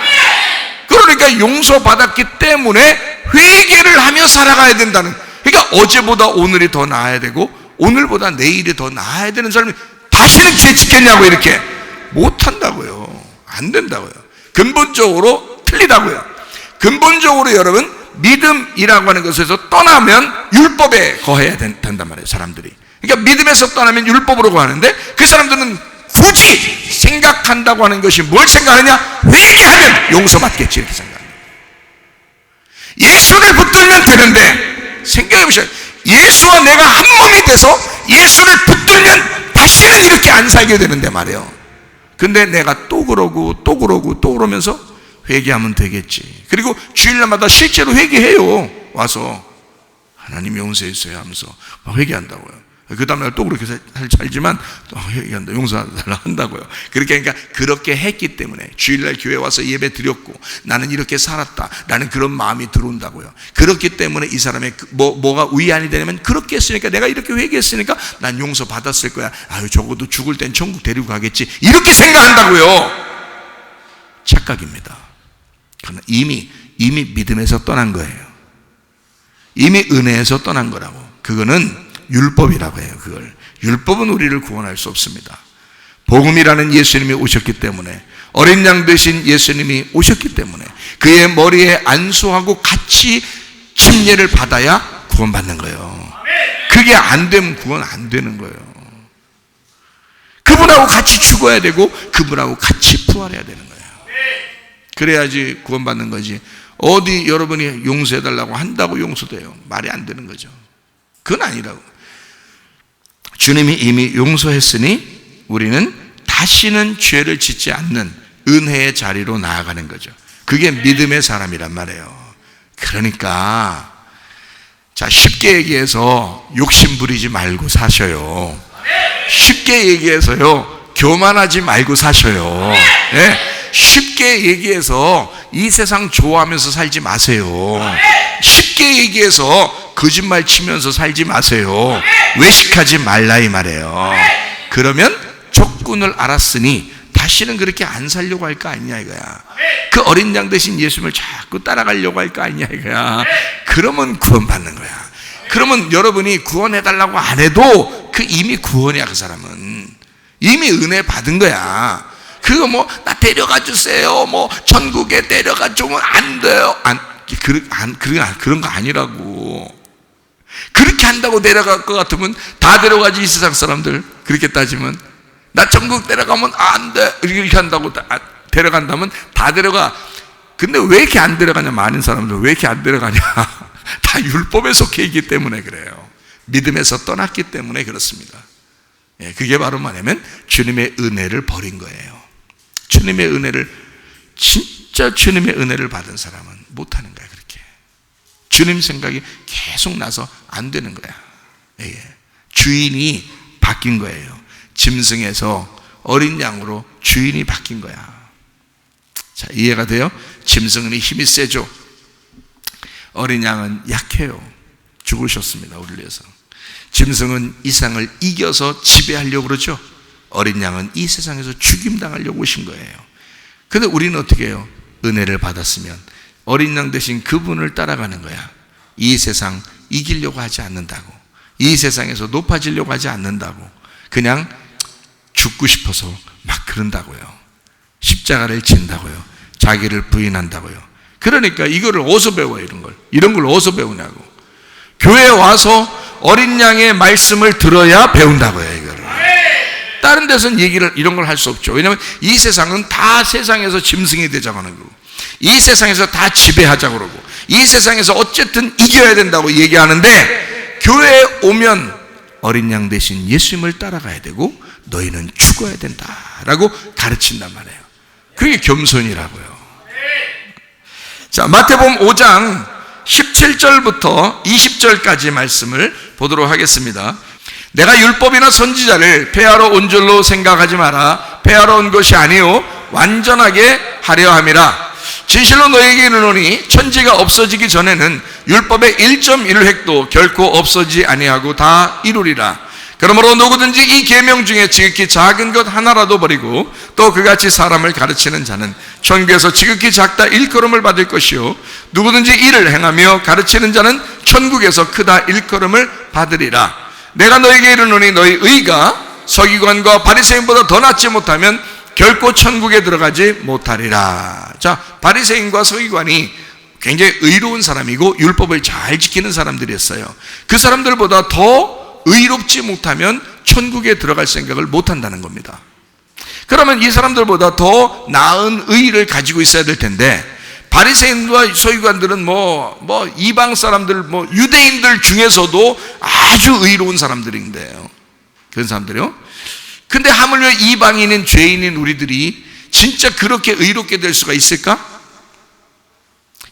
그러니까 용서받았기 때문에 회개를 하며 살아가야 된다는, 그러니까 어제보다 오늘이 더 나아야 되고 오늘보다 내일이 더 나아야 되는 사람이 다시는 죄 짓겠냐고. 이렇게 못한다고요. 안 된다고요. 근본적으로 틀리다고요. 근본적으로 여러분, 믿음이라고 하는 것에서 떠나면 율법에 거해야 된단 말이에요, 사람들이. 그러니까 믿음에서 떠나면 율법으로 거하는데, 그 사람들은 굳이 생각한다고 하는 것이 뭘 생각하느냐? 회개하면 용서받겠지 이렇게 생각합니다. 예수를 붙들면 되는데, 생각해 보세요. 예수와 내가 한 몸이 돼서 예수를 붙들면 다시는 이렇게 안 살게 되는데 말이에요. 근데 내가 또 그러고 또 그러고 또 그러면서 회개하면 되겠지. 그리고 주일날마다 실제로 회개해요. 와서 하나님 용서해 주세요 하면서 막 회개한다고요. 그 다음날 또 그렇게 살지만 또 회개한다, 용서하달라 한다고요. 그러니까 그렇게 했기 때문에 주일날 교회 와서 예배 드렸고 나는 이렇게 살았다 라는 그런 마음이 들어온다고요. 그렇기 때문에 이 사람의 뭐가 위안이 되냐면, 그렇게 했으니까, 내가 이렇게 회개했으니까 난 용서받았을 거야. 아유 적어도 죽을 땐 천국 데리고 가겠지 이렇게 생각한다고요. 착각입니다. 그러나 이미 믿음에서 떠난 거예요. 이미 은혜에서 떠난 거라고. 그거는 율법이라고 해요. 그걸 율법은 우리를 구원할 수 없습니다. 복음이라는 예수님이 오셨기 때문에, 어린 양 되신 예수님이 오셨기 때문에 그의 머리에 안수하고 같이 침례를 받아야 구원받는 거예요. 그게 안 되면 구원 안 되는 거예요. 그분하고 같이 죽어야 되고 그분하고 같이 부활해야 되는 거예요. 그래야지 구원받는 거지. 어디 여러분이 용서해달라고 한다고 용서돼요? 말이 안 되는 거죠. 그건 아니라고. 주님이 이미 용서했으니 우리는 다시는 죄를 짓지 않는 은혜의 자리로 나아가는 거죠. 그게 믿음의 사람이란 말이에요. 그러니까 자, 쉽게 얘기해서 욕심 부리지 말고 사셔요. 쉽게 얘기해서요, 교만하지 말고 사셔요. 네? 쉽게 얘기해서 이 세상 좋아하면서 살지 마세요. 쉽게 얘기해서 거짓말 치면서 살지 마세요. 외식하지 말라 이 말이에요. 그러면 조건을 알았으니 다시는 그렇게 안 살려고 할 거 아니냐 이거야. 그 어린 양 대신 예수님을 자꾸 따라가려고 할 거 아니냐 이거야. 그러면 구원받는 거야. 그러면 여러분이 구원해달라고 안 해도 그 이미 구원이야. 그 사람은 이미 은혜 받은 거야. 그거 뭐 나 데려가 주세요, 뭐 천국에 데려가 주면 안 돼요, 그런 거 아니라고. 그렇게 한다고 데려갈 것 같으면 다 데려가지. 이 세상 사람들 그렇게 따지면 나 천국 데려가면 안 돼 이렇게 한다고 데려간다면 다 데려가. 근데 왜 이렇게 안 데려가냐? 많은 사람들 왜 이렇게 안 데려가냐? 다 율법에 속해 있기 때문에 그래요. 믿음에서 떠났기 때문에 그렇습니다. 그게 바로 뭐냐면 주님의 은혜를 버린 거예요. 주님의 은혜를, 진짜 주님의 은혜를 받은 사람은 못하는 거야. 그렇게 주님 생각이 계속 나서 안 되는 거야. 주인이 바뀐 거예요. 짐승에서 어린 양으로 주인이 바뀐 거야. 자, 이해가 돼요? 짐승은 힘이 세죠. 어린 양은 약해요. 죽으셨습니다, 우리를 위해서. 짐승은 이상을 이겨서 지배하려고 그러죠. 어린 양은 이 세상에서 죽임당하려고 오신 거예요. 근데 우리는 어떻게 해요? 은혜를 받았으면 어린 양 대신 그분을 따라가는 거야. 이 세상 이기려고 하지 않는다고, 이 세상에서 높아지려고 하지 않는다고, 그냥 죽고 싶어서 막 그런다고요. 십자가를 진다고요. 자기를 부인한다고요. 그러니까 이거를 어디서 배워요? 이런 걸 어디서 배우냐고. 교회에 와서 어린 양의 말씀을 들어야 배운다고요. 이거를 다른 데서는 이런 걸 할 수 없죠. 왜냐하면 이 세상은 다 세상에서 짐승이 되자고 하는 거고, 이 세상에서 다 지배하자고 그러고, 이 세상에서 어쨌든 이겨야 된다고 얘기하는데, 교회에 오면 어린 양 대신 예수님을 따라가야 되고 너희는 죽어야 된다라고 가르친단 말이에요. 그게 겸손이라고요. 자, 마태복음 5장 17절부터 20절까지 말씀을 보도록 하겠습니다. 내가 율법이나 선지자를 폐하러 온 줄로 생각하지 마라. 폐하러 온 것이 아니요 완전하게 하려 함이라. 진실로 너에게 이르노니 천지가 없어지기 전에는 율법의 1.1획도 결코 없어지지 아니하고 다 이루리라. 그러므로 누구든지 이 계명 중에 지극히 작은 것 하나라도 버리고 또 그같이 사람을 가르치는 자는 천국에서 지극히 작다 일컬음을 받을 것이요, 누구든지 이를 행하며 가르치는 자는 천국에서 크다 일컬음을 받으리라. 내가 너에게 이르노니 너희 의가 서기관과 바리새인보다 더 낫지 못하면 결코 천국에 들어가지 못하리라. 자, 바리새인과 서기관이 굉장히 의로운 사람이고 율법을 잘 지키는 사람들이었어요. 그 사람들보다 더 의롭지 못하면 천국에 들어갈 생각을 못한다는 겁니다. 그러면 이 사람들보다 더 나은 의를 가지고 있어야 될 텐데, 바리새인과 서기관들은 이방 사람들, 유대인들 중에서도 아주 의로운 사람들인데요. 그런 사람들이요. 근데 하물며 이방인인 죄인인 우리들이 진짜 그렇게 의롭게 될 수가 있을까?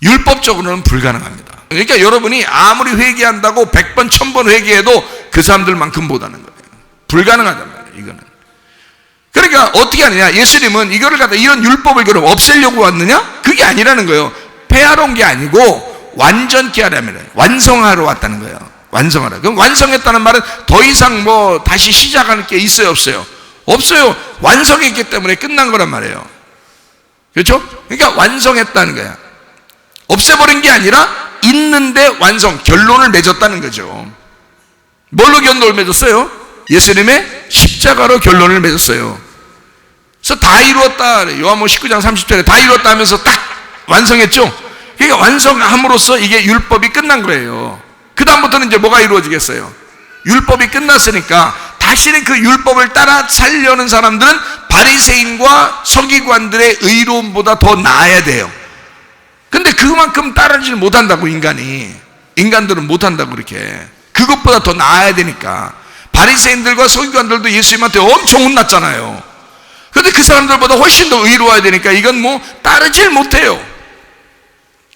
율법적으로는 불가능합니다. 그러니까 여러분이 아무리 회개한다고 100번, 1000번 회개해도 그 사람들만큼 못하는 거예요. 불가능하단 말이에요, 이거는. 그러니까 어떻게 하느냐? 예수님은 이거를 갖다 이런 율법을 그럼 없애려고 왔느냐? 그게 아니라는 거예요. 폐하러 온 게 아니고 완전케 하려면 완성하러 왔다는 거예요. 완성하라. 그럼 완성했다는 말은 더 이상 다시 시작하는 게 있어요, 없어요? 없어요. 완성했기 때문에 끝난 거란 말이에요. 그렇죠? 그러니까 완성했다는 거야. 없애버린 게 아니라 있는데 완성, 결론을 맺었다는 거죠. 뭘로 결론을 맺었어요? 예수님의 십자가로 결론을 맺었어요. 그래서 다 이루었다. 요한복음 19장 30절에 다 이루었다 하면서 딱 완성했죠. 그러니까 완성함으로써 이게 율법이 끝난 거예요. 그 다음부터는 이제 뭐가 이루어지겠어요? 율법이 끝났으니까 다시는 그 율법을 따라 살려는 사람들은 바리새인과 서기관들의 의로움보다 더 나아야 돼요. 근데 그만큼 따르지 못한다고, 인간들은 못한다고. 그렇게 그것보다 더 나아야 되니까 바리새인들과 서기관들도 예수님한테 엄청 혼났잖아요. 그런데 그 사람들보다 훨씬 더 의로워야 되니까 이건 따르질 못해요.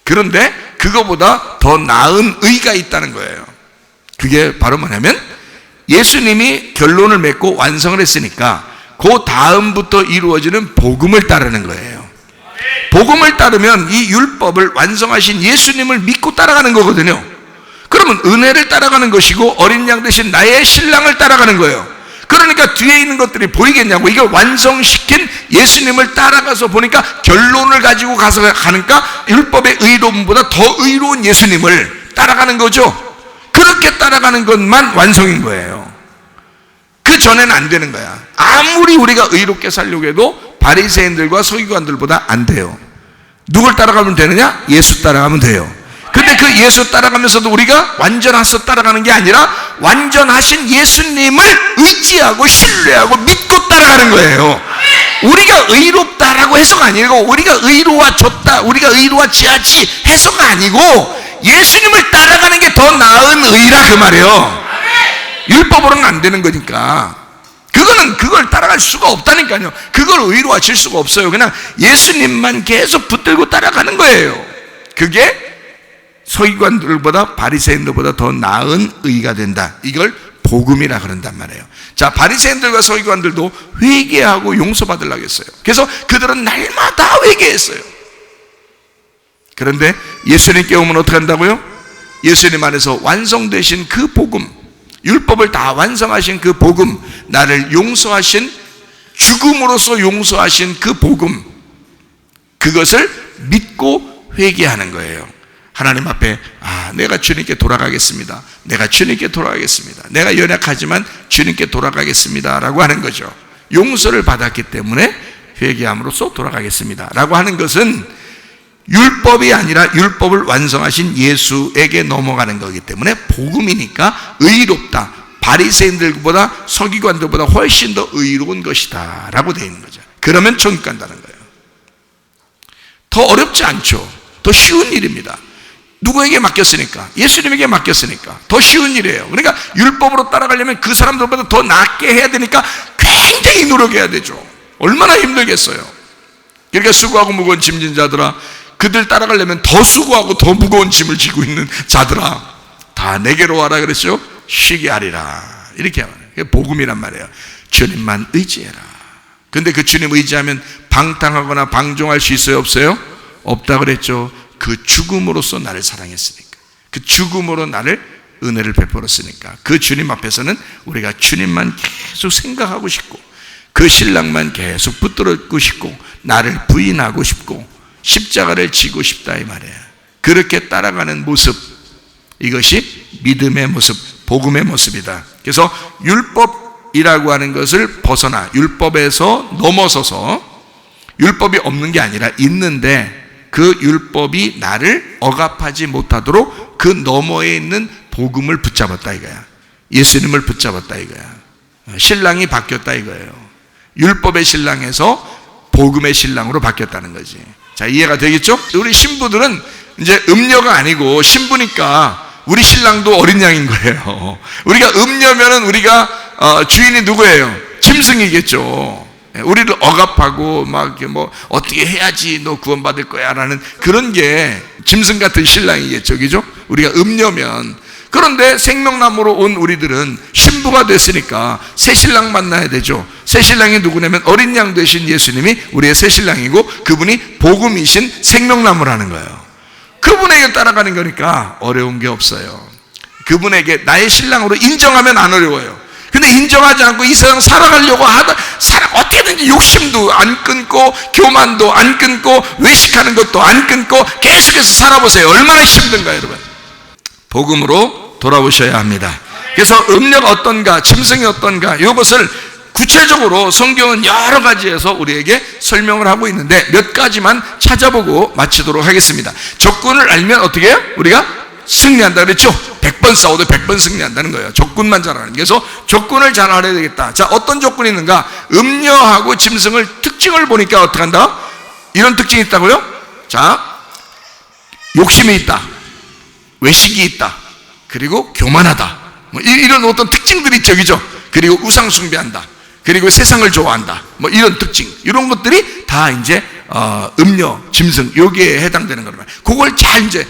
그런데 그거보다 더 나은 의가 있다는 거예요. 그게 바로 뭐냐면 예수님이 결론을 맺고 완성을 했으니까 그 다음부터 이루어지는 복음을 따르는 거예요. 복음을 따르면 이 율법을 완성하신 예수님을 믿고 따라가는 거거든요. 그러면 은혜를 따라가는 것이고 어린 양 대신 나의 신랑을 따라가는 거예요. 그러니까 뒤에 있는 것들이 보이겠냐고. 이걸 완성시킨 예수님을 따라가서 보니까 결론을 가지고 가니까 율법의 의로움보다 더 의로운 예수님을 따라가는 거죠. 그렇게 따라가는 것만 완성인 거예요. 그 전에는 안 되는 거야. 아무리 우리가 의롭게 살려고 해도 바리새인들과 서기관들보다 안 돼요. 누굴 따라가면 되느냐? 예수 따라가면 돼요. 근데 그 예수 따라가면서도 우리가 완전해서 따라가는 게 아니라 완전하신 예수님을 의지하고 신뢰하고 믿고 따라가는 거예요. 우리가 의롭다라고 해서가 아니고, 우리가 의로워졌다, 우리가 의로워져야지 해서가 아니고, 예수님을 따라가는 게 더 나은 의라 그 말이에요. 율법으로는 안 되는 거니까. 그걸 따라갈 수가 없다니까요. 그걸 의로워질 수가 없어요. 그냥 예수님만 계속 붙들고 따라가는 거예요. 그게 서기관들보다 바리새인들보다 더 나은 의가 된다. 이걸 복음이라 그런단 말이에요. 자, 바리새인들과 서기관들도 회개하고 용서받으려고 했어요. 그래서 그들은 날마다 회개했어요. 그런데 예수님께 오면 어떻게 한다고요? 예수님 안에서 완성되신 그 복음, 율법을 다 완성하신 그 복음, 나를 용서하신 죽음으로써 용서하신 그 복음, 그것을 믿고 회개하는 거예요. 하나님 앞에 내가 주님께 돌아가겠습니다. 내가 주님께 돌아가겠습니다. 내가 연약하지만 주님께 돌아가겠습니다 라고 하는 거죠. 용서를 받았기 때문에 회개함으로써 돌아가겠습니다 라고 하는 것은 율법이 아니라 율법을 완성하신 예수에게 넘어가는 거기 때문에 복음이니까 의롭다, 바리새인들보다 서기관들보다 훨씬 더 의로운 것이다 라고 되어 있는 거죠. 그러면 천국 간다는 거예요. 더 어렵지 않죠. 더 쉬운 일입니다. 누구에게 맡겼으니까? 예수님에게 맡겼으니까 더 쉬운 일이에요. 그러니까 율법으로 따라가려면 그 사람들보다 더 낫게 해야 되니까 굉장히 노력해야 되죠. 얼마나 힘들겠어요. 그러니까 수고하고 무거운 짐진 자들아, 그들 따라가려면 더 수고하고 더 무거운 짐을 지고 있는 자들아, 다 내게로 와라 그랬죠. 쉬게 하리라, 이렇게 말해요. 그게 복음이란 말이에요. 주님만 의지해라. 근데 그 주님 의지하면 방탕하거나 방종할 수 있어요, 없어요? 없다 그랬죠. 그 죽음으로써 나를 사랑했으니까, 그 죽음으로 나를 은혜를 베풀었으니까, 그 주님 앞에서는 우리가 주님만 계속 생각하고 싶고, 그 신랑만 계속 붙들고 싶고, 나를 부인하고 싶고, 십자가를 지고 싶다 이 말이에요. 그렇게 따라가는 모습, 이것이 믿음의 모습, 복음의 모습이다. 그래서 율법이라고 하는 것을 벗어나 율법에서 넘어서서, 율법이 없는 게 아니라 있는데 그 율법이 나를 억압하지 못하도록 그 너머에 있는 복음을 붙잡았다 이거야. 예수님을 붙잡았다 이거야. 신랑이 바뀌었다 이거예요. 율법의 신랑에서 복음의 신랑으로 바뀌었다는 거지. 자, 이해가 되겠죠? 우리 신부들은 이제 음녀가 아니고 신부니까 우리 신랑도 어린 양인 거예요. 우리가 음녀면은 우리가 주인이 누구예요? 짐승이겠죠. 우리를 억압하고 막 어떻게 해야지 너 구원받을 거야 라는 그런 게 짐승 같은 신랑이겠죠, 그죠? 우리가 음녀면. 그런데 생명나무로 온 우리들은 신부가 됐으니까 새 신랑 만나야 되죠. 새 신랑이 누구냐면 어린 양 되신 예수님이 우리의 새 신랑이고, 그분이 복음이신 생명나무라는 거예요. 그분에게 따라가는 거니까 어려운 게 없어요. 그분에게 나의 신랑으로 인정하면 안 어려워요. 근데 인정하지 않고 이 세상 살아가려고 하다, 어떻게든지 욕심도 안 끊고, 교만도 안 끊고, 외식하는 것도 안 끊고, 계속해서 살아보세요. 얼마나 힘든가, 여러분. 복음으로 돌아오셔야 합니다. 그래서 음녀가 어떤가, 짐승이 어떤가, 이것을 구체적으로 성경은 여러 가지에서 우리에게 설명을 하고 있는데 몇 가지만 찾아보고 마치도록 하겠습니다. 조건을 알면 어떻게 해요? 우리가 승리한다 그랬죠? 100번 싸워도 100번 승리한다는 거예요. 조건만 잘 알아요. 그래서 조건을 잘 알아야 되겠다. 자, 어떤 조건이 있는가? 음녀하고 짐승을 특징을 보니까 어떻게 한다? 이런 특징이 있다고요? 자, 욕심이 있다, 외식이 있다, 그리고 교만하다, 이런 어떤 특징들이 있죠, 그죠? 그리고 우상 숭배한다, 그리고 세상을 좋아한다, 이런 특징, 이런 것들이 다 이제 음녀, 짐승, 여기에 해당되는 거란 말이에요. 그걸 잘 이제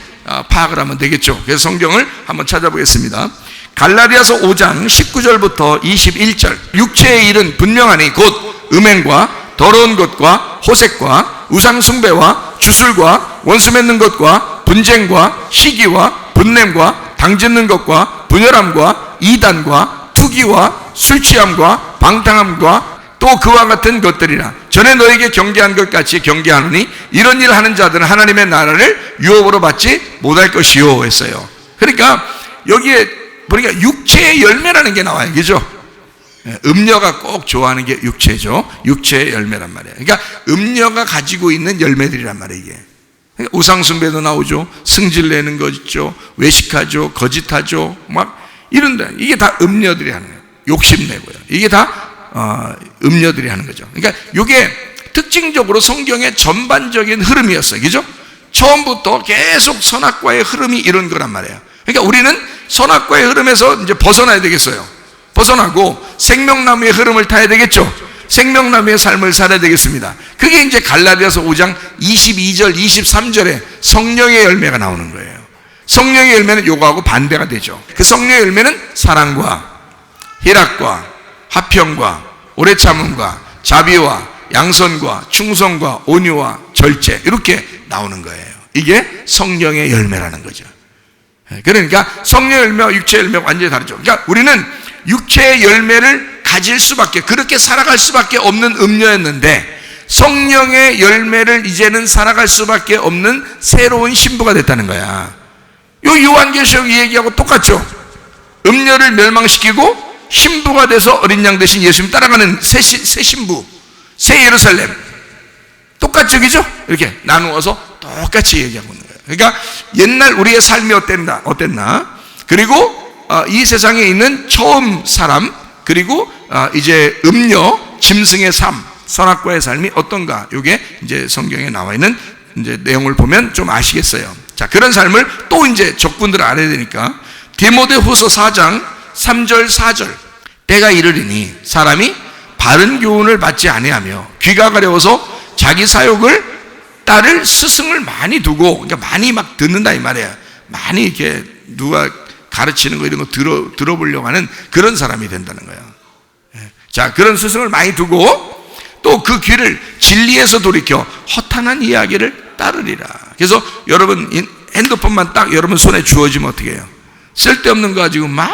파악을 하면 되겠죠. 그래서 성경을 한번 찾아보겠습니다. 갈라디아서 5장 19절부터 21절. 육체의 일은 분명하니 곧 음행과 더러운 것과 호색과 우상 숭배와 주술과 원수 맺는 것과 분쟁과 시기와 분냄과 당짓는 것과 분열함과 이단과 투기와 술취함과 방탕함과 또 그와 같은 것들이라. 전에 너에게 경계한 것 같이 경계하노니 이런 일을 하는 자들은 하나님의 나라를 유업으로 받지 못할 것이요 했어요. 그러니까 여기에 보니까 육체의 열매라는 게 나와요, 그죠? 음녀가 꼭 좋아하는 게 육체죠. 육체의 열매란 말이에요. 그러니까 음녀가 가지고 있는 열매들이란 말이에요, 이게. 그러니까 우상숭배도 나오죠. 승질내는 거 있죠. 외식하죠. 거짓하죠. 막 이런다. 이게 다 음녀들이 하는 거예요. 욕심내고요. 이게 다 음녀들이 하는 거죠. 그러니까 이게 특징적으로 성경의 전반적인 흐름이었어요, 그죠? 처음부터 계속 선악과의 흐름이 이런 거란 말이에요. 그러니까 우리는 선악과의 흐름에서 이제 벗어나야 되겠어요. 벗어나고 생명나무의 흐름을 타야 되겠죠. 생명나무의 삶을 살아야 되겠습니다. 그게 이제 갈라디아서 5장 22절 23절에 성령의 열매가 나오는 거예요. 성령의 열매는 요거하고 반대가 되죠. 그 성령의 열매는 사랑과 희락과 화평과 오래 참음과 자비와 양선과 충성과 온유와 절제, 이렇게 나오는 거예요. 이게 성령의 열매라는 거죠. 그러니까 성령의 열매와 육체의 열매가 완전히 다르죠. 그러니까 우리는 육체의 열매를 가질 수밖에, 그렇게 살아갈 수밖에 없는 음녀였는데 성령의 열매를 이제는 살아갈 수밖에 없는 새로운 신부가 됐다는 거야. 요 요한계시록이 얘기하고 똑같죠. 음녀를 멸망시키고 신부가 돼서 어린 양 대신 예수님 따라가는 새 신부, 새 예루살렘. 똑같죠, 그죠? 이렇게 나누어서 똑같이 얘기하고 있는 거예요. 그러니까 옛날 우리의 삶이 어땠나? 그리고 이 세상에 있는 처음 사람, 그리고 이제 음녀, 짐승의 삶, 선악과의 삶이 어떤가? 이게 이제 성경에 나와 있는 이제 내용을 보면 좀 아시겠어요. 자, 그런 삶을 또 이제 적군들을 알아야 되니까 디모데후서 4장 3절 4절 때가 이르리니 사람이 바른 교훈을 받지 아니하며 귀가 가려워서 자기 사욕을 따를 스승을 많이 두고, 그러니까 많이 막 듣는다 이 말이에요. 많이 이렇게 누가 가르치는 거 이런 거 들어보려고 하는 그런 사람이 된다는 거예요. 자, 그런 스승을 많이 두고 또 그 귀를 진리에서 돌이켜 허탄한 이야기를 따르리라. 그래서 여러분 핸드폰만 딱 여러분 손에 주어지면 어떻게 해요? 쓸데없는 거 가지고 막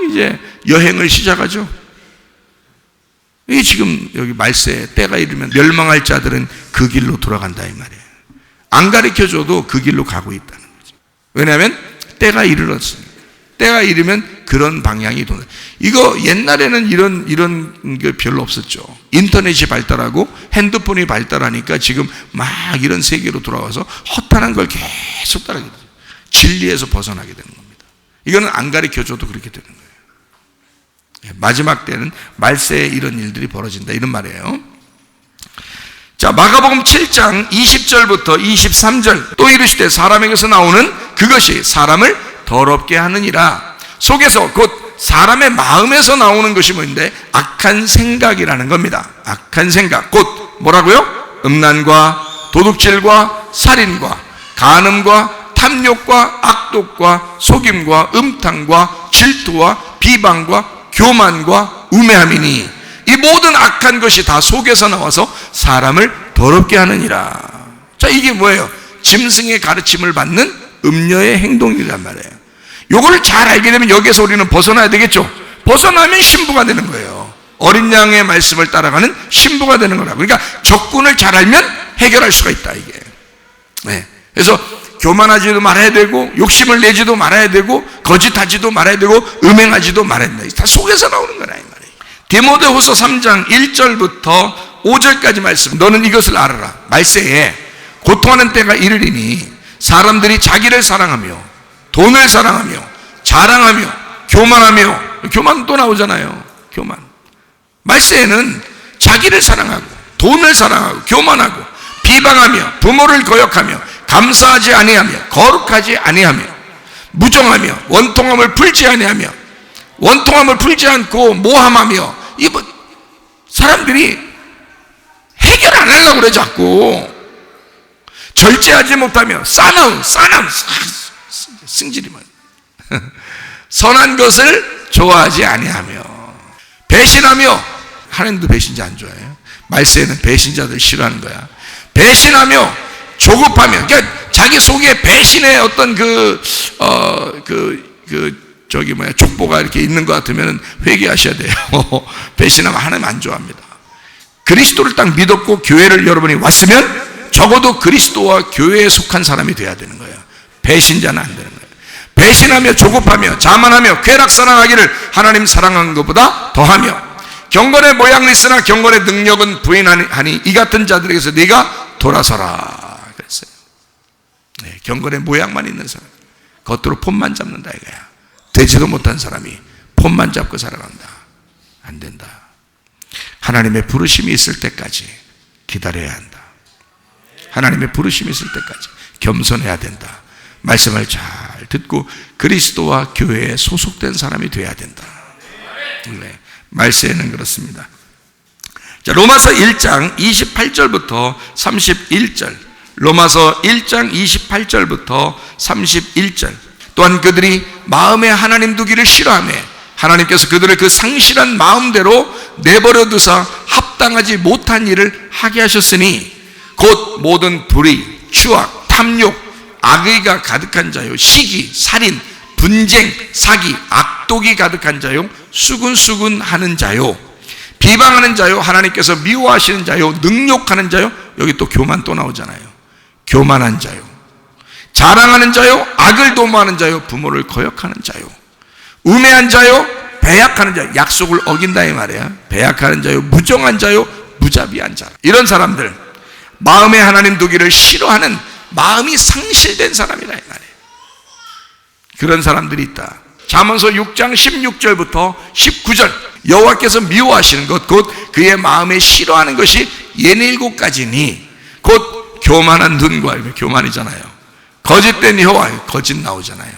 이제 여행을 시작하죠. 이게 지금 여기 말세 때가 이르면 멸망할 자들은 그 길로 돌아간다 이 말이에요. 안 가르쳐줘도 그 길로 가고 있다는 거죠. 왜냐하면 때가 이르렀습니다. 때가 이르면 그런 방향이 도는. 이거 옛날에는 이런 게 별로 없었죠. 인터넷이 발달하고 핸드폰이 발달하니까 지금 막 이런 세계로 돌아와서 허탄한 걸 계속 따르게 돼요. 진리에서 벗어나게 되는 겁니다. 이거는 안 가르쳐줘도 그렇게 되는 거예요. 마지막 때는 말세에 이런 일들이 벌어진다 이런 말이에요. 자, 마가복음 7장 20절부터 23절 또 이르시되 사람에게서 나오는 그것이 사람을 더럽게 하느니라. 속에서 곧 사람의 마음에서 나오는 것이 뭐인데 악한 생각이라는 겁니다. 악한 생각, 곧 뭐라고요? 음란과 도둑질과 살인과 간음과 탐욕과 악독과 속임과 음탕과 질투와 비방과 교만과 우매함이니 이 모든 악한 것이 다 속에서 나와서 사람을 더럽게 하느니라. 자, 이게 뭐예요? 짐승의 가르침을 받는 음녀의 행동이란 말이에요. 요거를 잘 알게 되면 여기에서 우리는 벗어나야 되겠죠. 벗어나면 신부가 되는 거예요. 어린 양의 말씀을 따라가는 신부가 되는 거라고. 그러니까 적군을 잘 알면 해결할 수가 있다 이게. 네. 그래서 교만하지도 말아야 되고 욕심을 내지도 말아야 되고 거짓하지도 말아야 되고 음행하지도 말아야 된다. 다 속에서 나오는 거라 이 말이에요. 디모데후서 3장 1절부터 5절까지 말씀. 너는 이것을 알아라. 말세에 고통하는 때가 이르리니 사람들이 자기를 사랑하며 돈을 사랑하며 자랑하며 교만하며, 교만 또 나오잖아요. 교만. 말세에는 자기를 사랑하고 돈을 사랑하고 교만하고 비방하며 부모를 거역하며 감사하지 아니하며 거룩하지 아니하며 무정하며 원통함을 풀지 아니하며 원통함을 풀지 않고 모함하며, 이 사람들이 해결 안 하려고 그래 자꾸. 절제하지 못하며 싸나움 승질이면 선한 것을 좋아하지 아니하며 배신하며, 하나님도 배신자 안 좋아해요. 말세에는 배신자들 싫어하는 거야. 배신하며 조급하며, 그러니까 자기 속에 배신의 어떤 족보가 이렇게 있는 것 같으면 회개하셔야 돼요. 배신하면 하나님 안 좋아합니다. 그리스도를 딱 믿었고 교회를 여러분이 왔으면 적어도 그리스도와 교회에 속한 사람이 돼야 되는 거예요. 배신자는 안 되는 거예요. 배신하며 조급하며 자만하며 쾌락사랑하기를 하나님 사랑한 것보다 더하며 경건의 모양은 있으나 경건의 능력은 부인하니 이 같은 자들에게서 네가 돌아서라 그랬어요. 네, 경건의 모양만 있는 사람, 겉으로 폼만 잡는다 이거야. 되지도 못한 사람이 폼만 잡고 살아간다. 안 된다. 하나님의 부르심이 있을 때까지 기다려야 한다. 하나님의 부르심이 있을 때까지 겸손해야 된다. 말씀을 잘 듣고 그리스도와 교회에 소속된 사람이 돼야 된다. 네, 말세에는 그렇습니다. 자, 로마서 1장 28절부터 31절, 로마서 1장 28절부터 31절. 또한 그들이 마음에 하나님 두기를 싫어하며 하나님께서 그들을 그 상실한 마음대로 내버려 두사 합당하지 못한 일을 하게 하셨으니 곧 모든 불의, 추악, 탐욕, 악의가 가득한 자요, 시기, 살인, 분쟁, 사기, 악독이 가득한 자요, 수근수근하는 자요, 비방하는 자요, 하나님께서 미워하시는 자요, 능욕하는 자요. 여기 또 교만 또 나오잖아요. 교만한 자요, 자랑하는 자요, 악을 도모하는 자요, 부모를 거역하는 자요, 우매한 자요, 배약하는 자요. 약속을 어긴다 이 말이야. 배약하는 자요, 무정한 자요, 무자비한 자. 이런 사람들, 마음에 하나님 두기를 싫어하는 마음이 상실된 사람이라 이 말이에요. 그런 사람들이 있다. 잠언서 6장 16절부터 19절, 여호와께서 미워하시는 것, 곧 그의 마음에 싫어하는 것이 67가지니 곧 교만한 눈과, 교만이잖아요. 거짓된 혀와, 거짓 나오잖아요.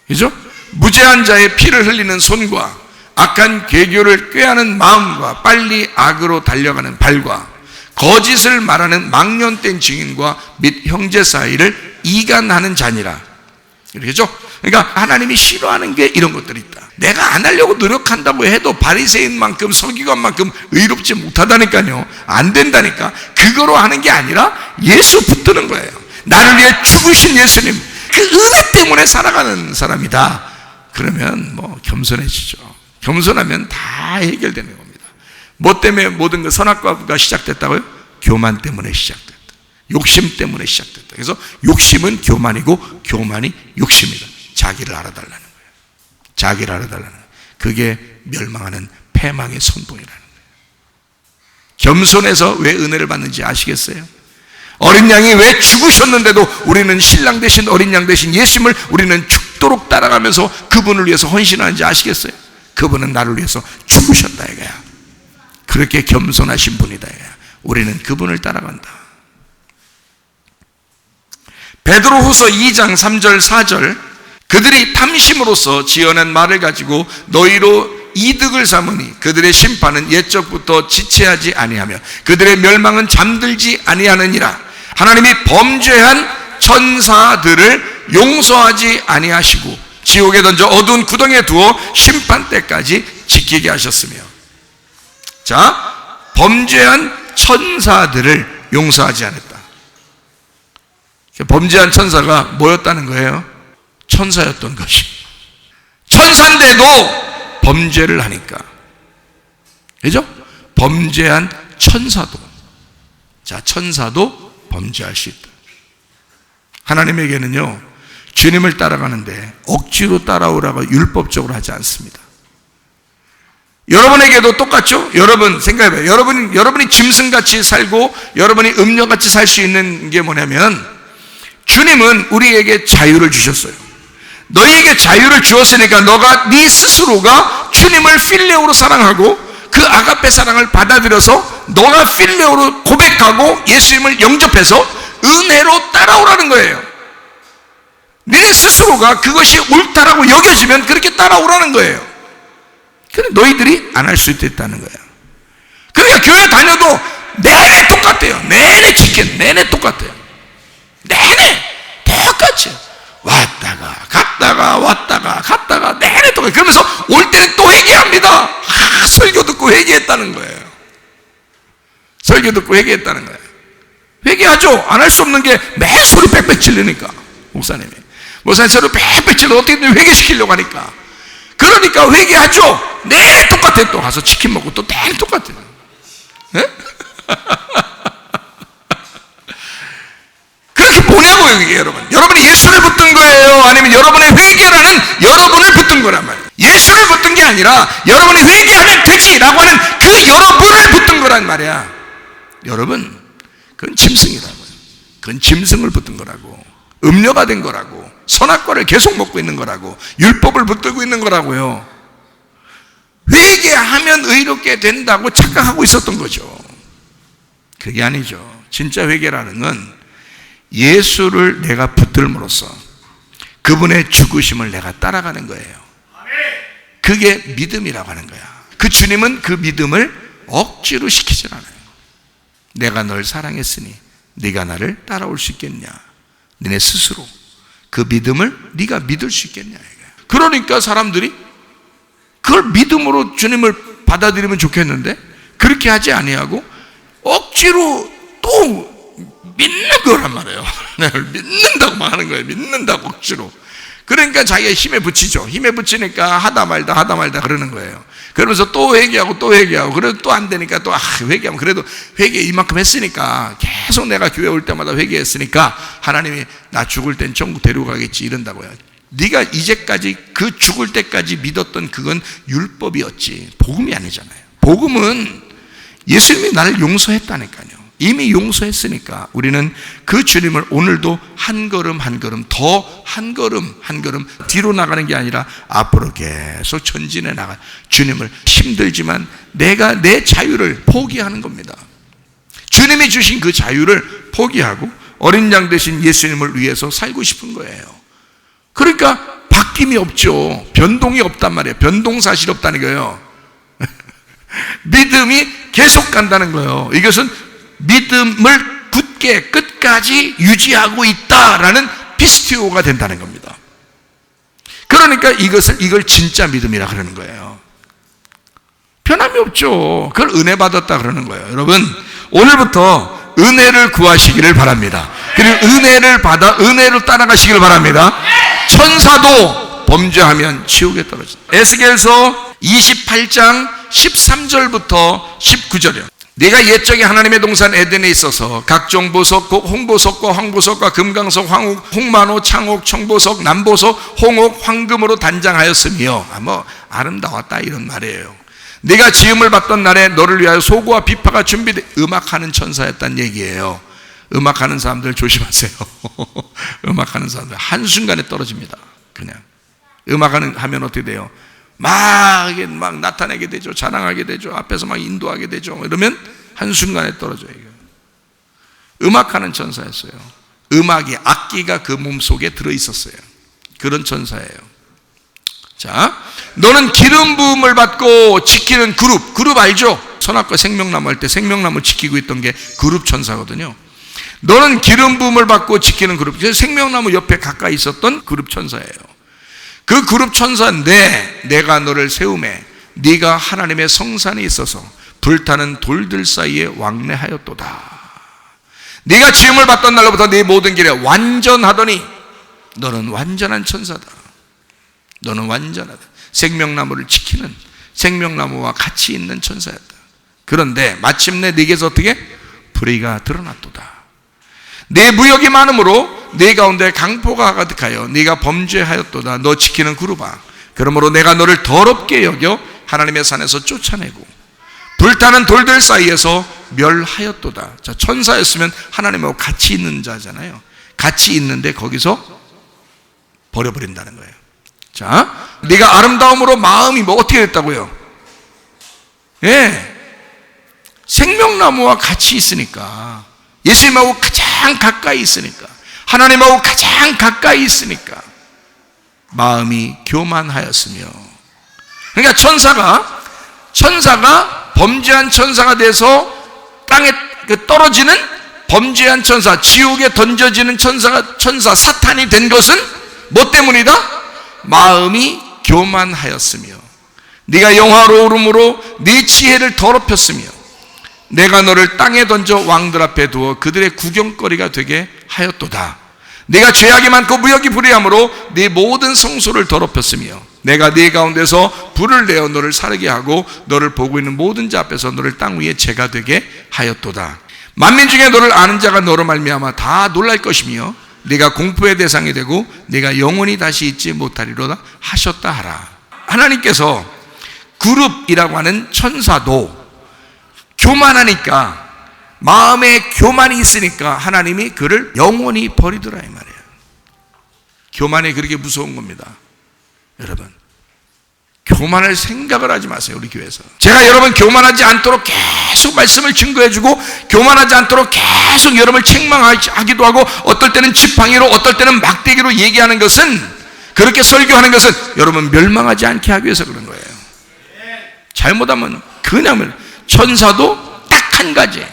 그죠? 무죄한 자의 피를 흘리는 손과 악한 계교를 꾀하는 마음과 빨리 악으로 달려가는 발과 거짓을 말하는 망령된 증인과 및 형제 사이를 이간하는 자니라. 그렇죠? 그러니까 하나님이 싫어하는 게 이런 것들이 있다. 내가 안 하려고 노력한다고 해도 바리새인만큼 서기관만큼 의롭지 못하다니까요. 안 된다니까. 그거로 하는 게 아니라 예수 붙드는 거예요. 나를 위해 죽으신 예수님, 그 은혜 때문에 살아가는 사람이다. 그러면 뭐 겸손해지죠. 겸손하면 다 해결되는 겁니다. 뭐 때문에 모든 그 선악과가 시작됐다고요? 교만 때문에 시작됐다. 욕심 때문에 시작됐다. 그래서 욕심은 교만이고 교만이 욕심이다. 자기를 알아달라는 거예요. 자기를 알아달라는 거예요. 그게 멸망하는 패망의 선봉이라는 거예요. 겸손해서 왜 은혜를 받는지 아시겠어요? 어린 양이 왜 죽으셨는데도 우리는 신랑 대신 어린 양 대신 예수님을 우리는 죽도록 따라가면서 그분을 위해서 헌신하는지 아시겠어요? 그분은 나를 위해서 죽으셨다 이거야. 그렇게 겸손하신 분이다 이거야. 우리는 그분을 따라간다. 베드로후서 2장 3절 4절, 그들이 탐심으로써 지어낸 말을 가지고 너희로 이득을 삼으니 그들의 심판은 옛적부터 지체하지 아니하며 그들의 멸망은 잠들지 아니하느니라. 하나님이 범죄한 천사들을 용서하지 아니하시고 지옥에 던져 어두운 구덩이에 두어 심판 때까지 지키게 하셨으며. 자, 범죄한 천사들을 용서하지 않았다. 범죄한 천사가 뭐였다는 거예요? 천사였던 것이. 천사인데도 범죄를 하니까. 그죠? 범죄한 천사도. 자, 천사도 범죄할 수 있다. 하나님에게는요, 주님을 따라가는데 억지로 따라오라고 율법적으로 하지 않습니다. 여러분에게도 똑같죠? 여러분 생각해봐요. 여러분이 짐승같이 살고 여러분이 음녀같이 살 수 있는 게 뭐냐면, 주님은 우리에게 자유를 주셨어요. 너희에게 자유를 주었으니까 너가 네 스스로가 주님을 필레오로 사랑하고 그 아가페 사랑을 받아들여서 너가 필레오로 고백하고 예수님을 영접해서 은혜로 따라오라는 거예요. 네 스스로가 그것이 옳다라고 여겨지면 그렇게 따라오라는 거예요. 근데 너희들이 안 할 수 있다는 거예요. 그러니까 교회 다녀도 내내 똑같아요. 내내 지킨, 내내 똑같아요. 내내 똑같이 왔다가 갔다가 왔다가 갔다가 내내 똑같아요. 그러면서 올 때는 또 회개합니다. 설교 듣고 회개했다는 거예요. 설교 듣고 회개했다는 거예요. 회개하죠. 안 할 수 없는 게 매 소리 빽빽 질르니까. 목사님 소리 빽빽 질러 어떻게든 회개시키려고 하니까. 그러니까 회개하죠. 내내 똑같아요. 또 가서 치킨 먹고 또 내내 똑같아요. 네? 그렇게 뭐냐고요 이게. 여러분이 예수를 붙든 거예요? 아니면 여러분의 회개라는 여러분을 붙든 거란 말이에요. 예수를 붙든 게 아니라 여러분이 회개하면 되지라고 하는 그 여러분을 붙든 거란 말이야. 여러분, 그건 짐승이라고요. 그건 짐승을 붙든 거라고. 음녀가 된 거라고. 선악과를 계속 먹고 있는 거라고. 율법을 붙들고 있는 거라고요. 회개하면 의롭게 된다고 착각하고 있었던 거죠. 그게 아니죠. 진짜 회개라는 건 예수를 내가 붙들므로써 그분의 죽으심을 내가 따라가는 거예요. 그게 믿음이라고 하는 거야. 그 주님은 그 믿음을 억지로 시키질 않아요. 내가 널 사랑했으니 네가 나를 따라올 수 있겠냐. 너네 스스로 그 믿음을 네가 믿을 수 있겠냐. 그러니까 사람들이 그걸 믿음으로 주님을 받아들이면 좋겠는데 그렇게 하지 아니하고 억지로 또 믿는 거란 말이에요. 내가 믿는다고 막 하는 거예요. 믿는다고 억지로. 그러니까 자기가 힘에 붙이죠. 힘에 붙이니까 하다 말다 그러는 거예요. 그러면서 또 회개하고 그래도 또 안 되니까 또 회개하면 그래도 회개 이만큼 했으니까 계속 내가 교회 올 때마다 회개했으니까 하나님이 나 죽을 땐 천국 데려가겠지 이런다고요. 네가 이제까지 그 죽을 때까지 믿었던 그건 율법이었지 복음이 아니잖아요. 복음은 예수님이 나를 용서했다니까요. 이미 용서했으니까 우리는 그 주님을 오늘도 한 걸음 더 한 걸음 뒤로 나가는 게 아니라 앞으로 계속 전진해 나가 주님을 힘들지만 내가 내 자유를 포기하는 겁니다. 주님이 주신 그 자유를 포기하고 어린 양 되신 예수님을 위해서 살고 싶은 거예요. 그러니까 바뀜이 없죠. 변동이 없단 말이에요. 변동사실이 없다는 거예요. 믿음이 계속 간다는 거예요. 이것은 믿음을 굳게 끝까지 유지하고 있다라는 피스티오가 된다는 겁니다. 그러니까 이걸 진짜 믿음이라 그러는 거예요. 변함이 없죠. 그걸 은혜 받았다 그러는 거예요. 여러분, 오늘부터 은혜를 구하시기를 바랍니다. 그리고 은혜를 받아 은혜로 따라가시기를 바랍니다. 천사도 범죄하면 지옥에 떨어진다. 에스겔서 28장 13절부터 19절이요. 네가 옛적에 하나님의 동산 에덴에 있어서 각종 보석, 홍보석과 황보석과 금강석, 황옥, 홍만호, 창옥, 청보석, 남보석, 홍옥, 황금으로 단장하였으며 아름다웠다 이런 말이에요. 네가 지음을 받던 날에 너를 위하여 소고와 비파가 준비돼 음악하는 천사였단 얘기예요. 음악하는 사람들 조심하세요. 음악하는 사람들 한순간에 떨어집니다. 그냥 하면 어떻게 돼요? 막 나타내게 되죠. 자랑하게 되죠. 앞에서 막 인도하게 되죠. 이러면 한순간에 떨어져요. 음악하는 천사였어요. 음악이, 악기가 그 몸속에 들어있었어요. 그런 천사예요. 자, 너는 기름 부음을 받고 지키는 그룹 알죠? 선악과 생명나무 할 때 생명나무 지키고 있던 게 그룹 천사거든요. 너는 기름 부음을 받고 지키는 그룹, 생명나무 옆에 가까이 있었던 그룹 천사예요. 그 그룹 천사인데 내가 너를 세우매 네가 하나님의 성산에 있어서 불타는 돌들 사이에 왕래하였도다. 네가 지음을 받던 날로부터 네 모든 길에 완전하더니 너는 완전한 천사다. 너는 완전하다. 생명나무를 지키는 생명나무와 같이 있는 천사였다. 그런데 마침내 네게서 어떻게? 불의가 드러났도다. 네 무역이 많으므로 네 가운데 강포가 가득하여 네가 범죄하였도다. 너 지키는 그룹아, 그러므로 내가 너를 더럽게 여겨 하나님의 산에서 쫓아내고 불타는 돌들 사이에서 멸하였도다. 자, 천사였으면 하나님하고 같이 있는 자잖아요. 같이 있는데 거기서 버려버린다는 거예요. 자, 네가 아름다움으로 마음이 어떻게 됐다고요? 예, 생명나무와 같이 있으니까, 예수님하고 가장 가까이 있으니까, 하나님하고 가장 가까이 있으니까 마음이 교만하였으며, 그러니까 천사가 범죄한 천사가 돼서 땅에 떨어지는 범죄한 천사, 지옥에 던져지는 천사 사탄이 된 것은 뭐 때문이다? 마음이 교만하였으며 네가 영화로움으로 네 지혜를 더럽혔으며 내가 너를 땅에 던져 왕들 앞에 두어 그들의 구경거리가 되게 하였도다. 네가 죄악이 많고 무역이 불의함으로 네 모든 성소를 더럽혔으며 내가 네 가운데서 불을 내어 너를 사르게 하고 너를 보고 있는 모든 자 앞에서 너를 땅 위에 재가 되게 하였도다. 만민 중에 너를 아는 자가 너로 말미암아 다 놀랄 것이며 네가 공포의 대상이 되고 네가 영원히 다시 잊지 못하리로다 하셨다 하라. 하나님께서 그룹이라고 하는 천사도 교만하니까, 마음에 교만이 있으니까 하나님이 그를 영원히 버리더라 이 말이에요. 교만이 그렇게 무서운 겁니다. 여러분, 교만할 생각을 하지 마세요. 우리 교회에서 제가 여러분 교만하지 않도록 계속 말씀을 증거해주고 교만하지 않도록 계속 여러분을 책망하기도 하고 어떨 때는 지팡이로 어떨 때는 막대기로 얘기하는 것은, 그렇게 설교하는 것은 여러분 멸망하지 않게 하기 위해서 그런 거예요. 잘못하면 그냥 천사도 딱 한 가지,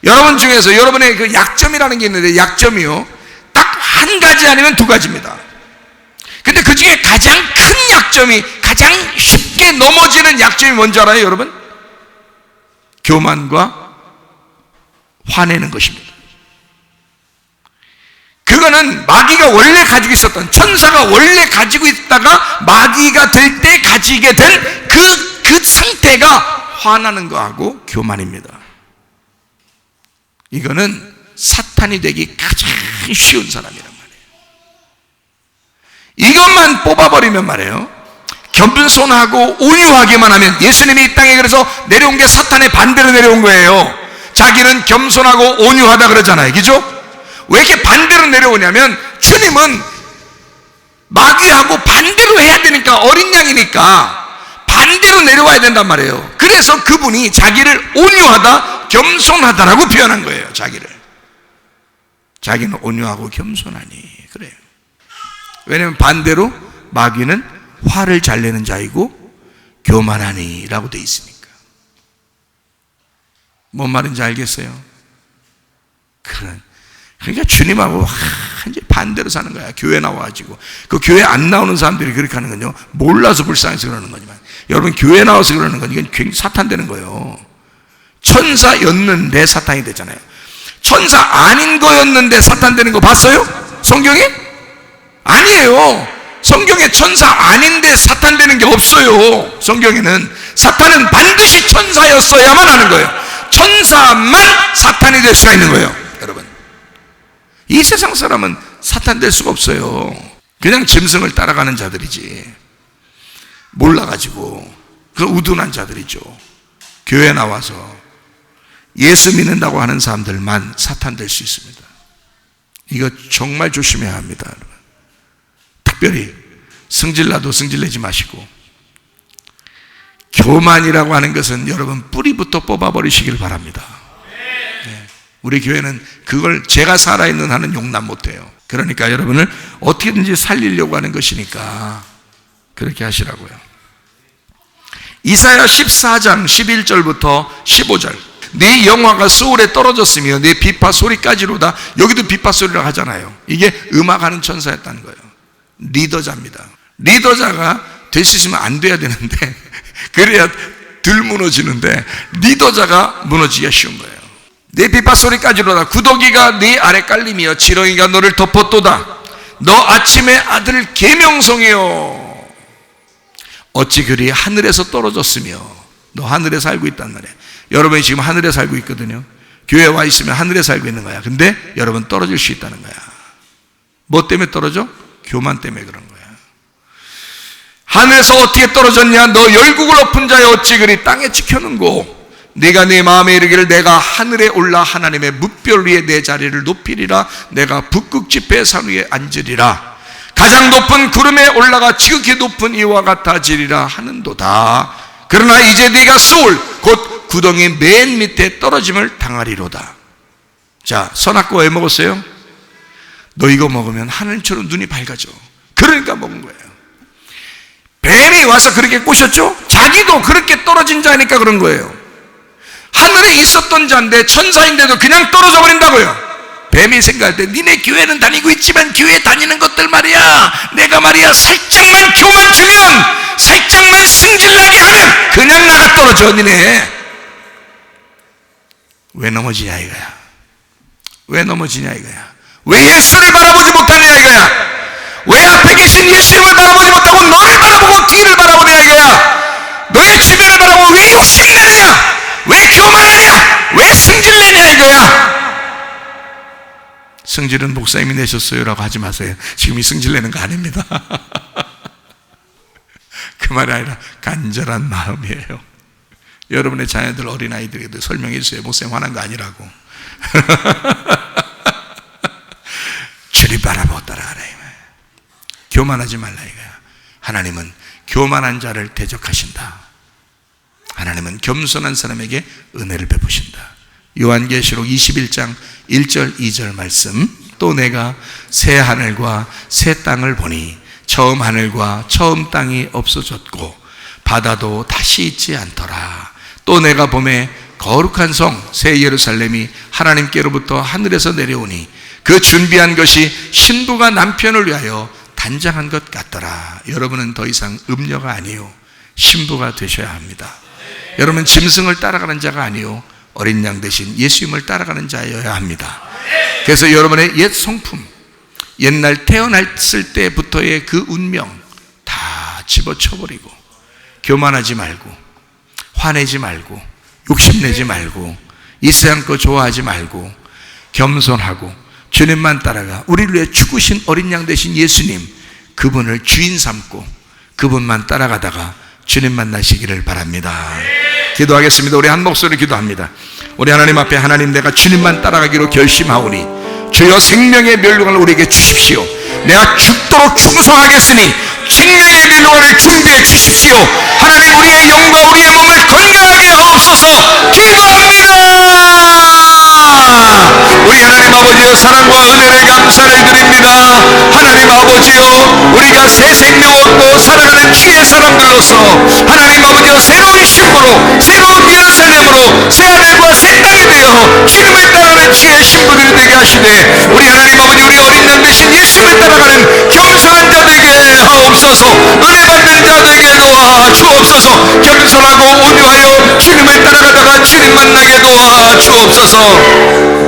여러분 중에서 여러분의 그 약점이라는 게 있는데 약점이요 딱 한 가지 아니면 두 가지입니다. 근데 그 중에 가장 큰 약점이, 가장 쉽게 넘어지는 약점이 뭔지 알아요 여러분? 교만과 화내는 것입니다. 그걸 그거는 마귀가 원래 가지고 있었던, 천사가 원래 가지고 있다가 마귀가 될 때 가지게 된 그 상태가 화나는 거하고 교만입니다. 이거는 사탄이 되기 가장 쉬운 사람이란 말이에요. 이것만 뽑아버리면 말이에요, 겸손하고 온유하기만 하면, 예수님이 이 땅에 그래서 내려온 게 사탄의 반대로 내려온 거예요. 자기는 겸손하고 온유하다 그러잖아요. 그죠? 왜 이렇게 반대로 내려오냐면, 주님은 마귀하고 반대로 해야 되니까, 어린 양이니까 반대로 내려와야 된단 말이에요. 그래서 그분이 자기를 온유하다, 겸손하다라고 표현한 거예요. 자기는 온유하고 겸손하니, 그래요. 왜냐하면 반대로 마귀는 화를 잘 내는 자이고 교만하니 라고 되어 있으니까. 뭔 말인지 알겠어요? 그러니까 주님하고 완전히 반대로 사는 거야. 교회 나와가지고. 그 교회 안 나오는 사람들이 그렇게 하는 건요, 몰라서 불쌍해서 그러는 거지만, 여러분 교회 나와서 그러는 건 이건 굉장히 사탄 되는 거예요. 천사였는데 사탄이 되잖아요. 천사 아닌 거였는데 사탄 되는 거 봤어요? 성경에? 아니에요. 성경에 천사 아닌데 사탄 되는 게 없어요. 성경에는 사탄은 반드시 천사였어야만 하는 거예요. 천사만 사탄이 될 수가 있는 거예요. 여러분, 이 세상 사람은 사탄 될 수가 없어요. 그냥 짐승을 따라가는 자들이지, 몰라가지고 그 우둔한 자들이죠. 교회 나와서 예수 믿는다고 하는 사람들만 사탄 될 수 있습니다. 이거 정말 조심해야 합니다. 여러분, 특별히 승질나도 승질내지 마시고, 교만이라고 하는 것은 여러분 뿌리부터 뽑아버리시길 바랍니다. 네. 우리 교회는 그걸 제가 살아있는 한은 용납 못해요. 그러니까 여러분을 어떻게든지 살리려고 하는 것이니까 그렇게 하시라고요. 이사야 14장 11절부터 15절. 네 영화가 소울에 떨어졌으며 네 비파 소리까지로다. 여기도 비파 소리라고 하잖아요. 이게 음악하는 천사였다는 거예요. 리더자입니다. 리더자가 될 수 있으면 안 돼야 되는데 그래야 덜 무너지는데, 리더자가 무너지기가 쉬운 거예요. 네 비파 소리까지로다. 구더기가 네 아래 깔리며 지렁이가 너를 덮었도다. 너 아침의 아들 계명성이여, 어찌 그리 하늘에서 떨어졌으며. 너 하늘에 살고 있단 말이에요. 여러분이 지금 하늘에 살고 있거든요. 교회에 와 있으면 하늘에 살고 있는 거야. 근데 여러분 떨어질 수 있다는 거야. 뭐 때문에 떨어져? 교만 때문에 그런 거야. 하늘에서 어떻게 떨어졌냐? 너 열국을 엎은 자여, 어찌 그리 땅에 지켜는고. 네가 네 마음에 이르기를 내가 하늘에 올라 하나님의 뭇별 위에 내 자리를 높이리라. 내가 북극 지폐 산 위에 앉으리라. 가장 높은 구름에 올라가 지극히 높은 이와 같아지리라 하는도다. 그러나 이제 네가 소울 곧 구덩이 맨 밑에 떨어짐을 당하리로다. 자, 선악과 왜 먹었어요? 너 이거 먹으면 하늘처럼 눈이 밝아져. 그러니까 먹은 거예요. 뱀이 와서 그렇게 꼬셨죠? 자기도 그렇게 떨어진 자니까 그런 거예요. 하늘에 있었던 자인데 천사인데도 그냥 떨어져 버린다고요. 뱀이 생각할 때 니네 교회는 다니고 있지만 교회 다니는 것들 말이야, 내가 말이야 살짝만 교만 주면, 살짝만 승질나게 하면 그냥 나가 떨어져. 니네 왜 넘어지냐 이거야. 왜 넘어지냐 이거야. 왜 예수를 바라보지 못하느냐 이거야. 왜 앞에 계신 예수님을 바라보지 못하고 너를 바라보고 뒤를 바라보느냐 이거야. 너의 주변을 바라보고 왜 욕심내느냐, 왜 교만하냐, 왜 승질내냐 이거야. 승질은 목사님이 내셨어요 라고 하지 마세요. 지금 이 승질내는 거 아닙니다. 그 말이 아니라 간절한 마음이에요. 여러분의 자녀들, 어린아이들에게도 설명해 주세요. 목사님 화난 거 아니라고. 주를 바라보고 따라가라. 교만하지 말라 이거야. 하나님은 교만한 자를 대적하신다. 하나님은 겸손한 사람에게 은혜를 베푸신다. 요한계시록 21장 1절 2절 말씀. 또 내가 새 하늘과 새 땅을 보니 처음 하늘과 처음 땅이 없어졌고 바다도 다시 있지 않더라. 또 내가 보매 거룩한 성 새 예루살렘이 하나님께로부터 하늘에서 내려오니 그 준비한 것이 신부가 남편을 위하여 단장한 것 같더라. 여러분은 더 이상 음녀가 아니요 신부가 되셔야 합니다. 여러분 짐승을 따라가는 자가 아니요 어린 양 대신 예수님을 따라가는 자여야 합니다. 그래서 여러분의 옛 성품, 옛날 태어났을 때부터의 그 운명 다 집어쳐버리고 교만하지 말고 화내지 말고 욕심내지 말고 이 세상 거 좋아하지 말고 겸손하고 주님만 따라가 우리를 위해 죽으신 어린 양 되신 예수님 그분을 주인 삼고 그분만 따라가다가 주님 만나시기를 바랍니다. 기도하겠습니다. 우리 한 목소리 기도합니다. 우리 하나님 앞에 하나님 내가 주님만 따라가기로 결심하오니 주여 생명의 멸류관을 우리에게 주십시오. 내가 죽도록 충성하겠으니 생명의 멸류관을 준비해 주십시오. 하나님 우리의 영과 우리의 몸을 건강하게 하옵소서. 기도합니다. 우리 하나님 아버지여 사랑과 은혜를 감사를 드립니다. 하나님 아버지여 우리가 새 생명 얻고 살아가는 주의 사람들로서 하나님 아버지여 새로운 신부로 새로운 예루살렘으로 새 하늘과 새 땅이 되어 주님을 따라가는 주의 신부들이 되게 하시되 우리 하나님 아버지 우리 어린 양 되신 예수를 따라가는 겸손한 자 되게 하옵소서. 은혜 받는 자 되게 도와 주옵소서. 겸손하고 온유하여 주님을 따라가다가 주님 만나게 도와 주옵소서.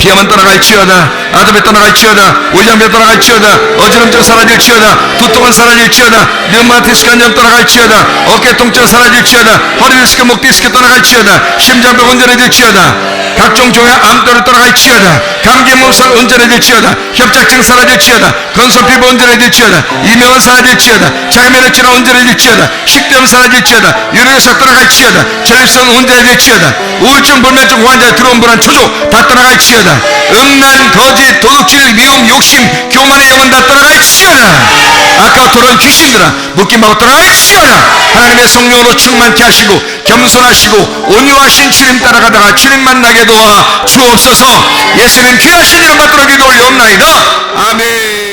피하면 떠나갈지어다 아담에 떠나갈지어다 오장배 떠나갈지어다 어지럼증 사라질지어다 두통은 사라질지어다 류마티스 간염 떠나갈지어다 어깨 통증 사라질지어다 허리 디스크 목 디스크 떠나갈지어다 심장병 온전해질지어다 각종 종양 암도를 떠나갈지어다 감기 몸살 온전해질지어다 협착증 사라질지어다 건설 피부 온전해질지어다 이명은 사라질지어다 자기면역질환 온전해질지어다 식도염 사라질지어다 유료석 떠나갈지어다 전립선 온전해질지어다 우울증 불면증 환자 들어온 불안 초조 다 떠나갈지어다 음란 거짓 도둑질 미움 욕심 교만의 영혼 다 떠나갈지어다 아까 돌아온 귀신들아 묶임하고 떠나갈지어다 하나님의 성령으로 충만케 하시고 겸손하시고 온유하신 주님 따라가다가 주님 만나게 도와 주옵소서. 예수님 귀하신 이름 받들어 기도 올려옵나이다. 아멘.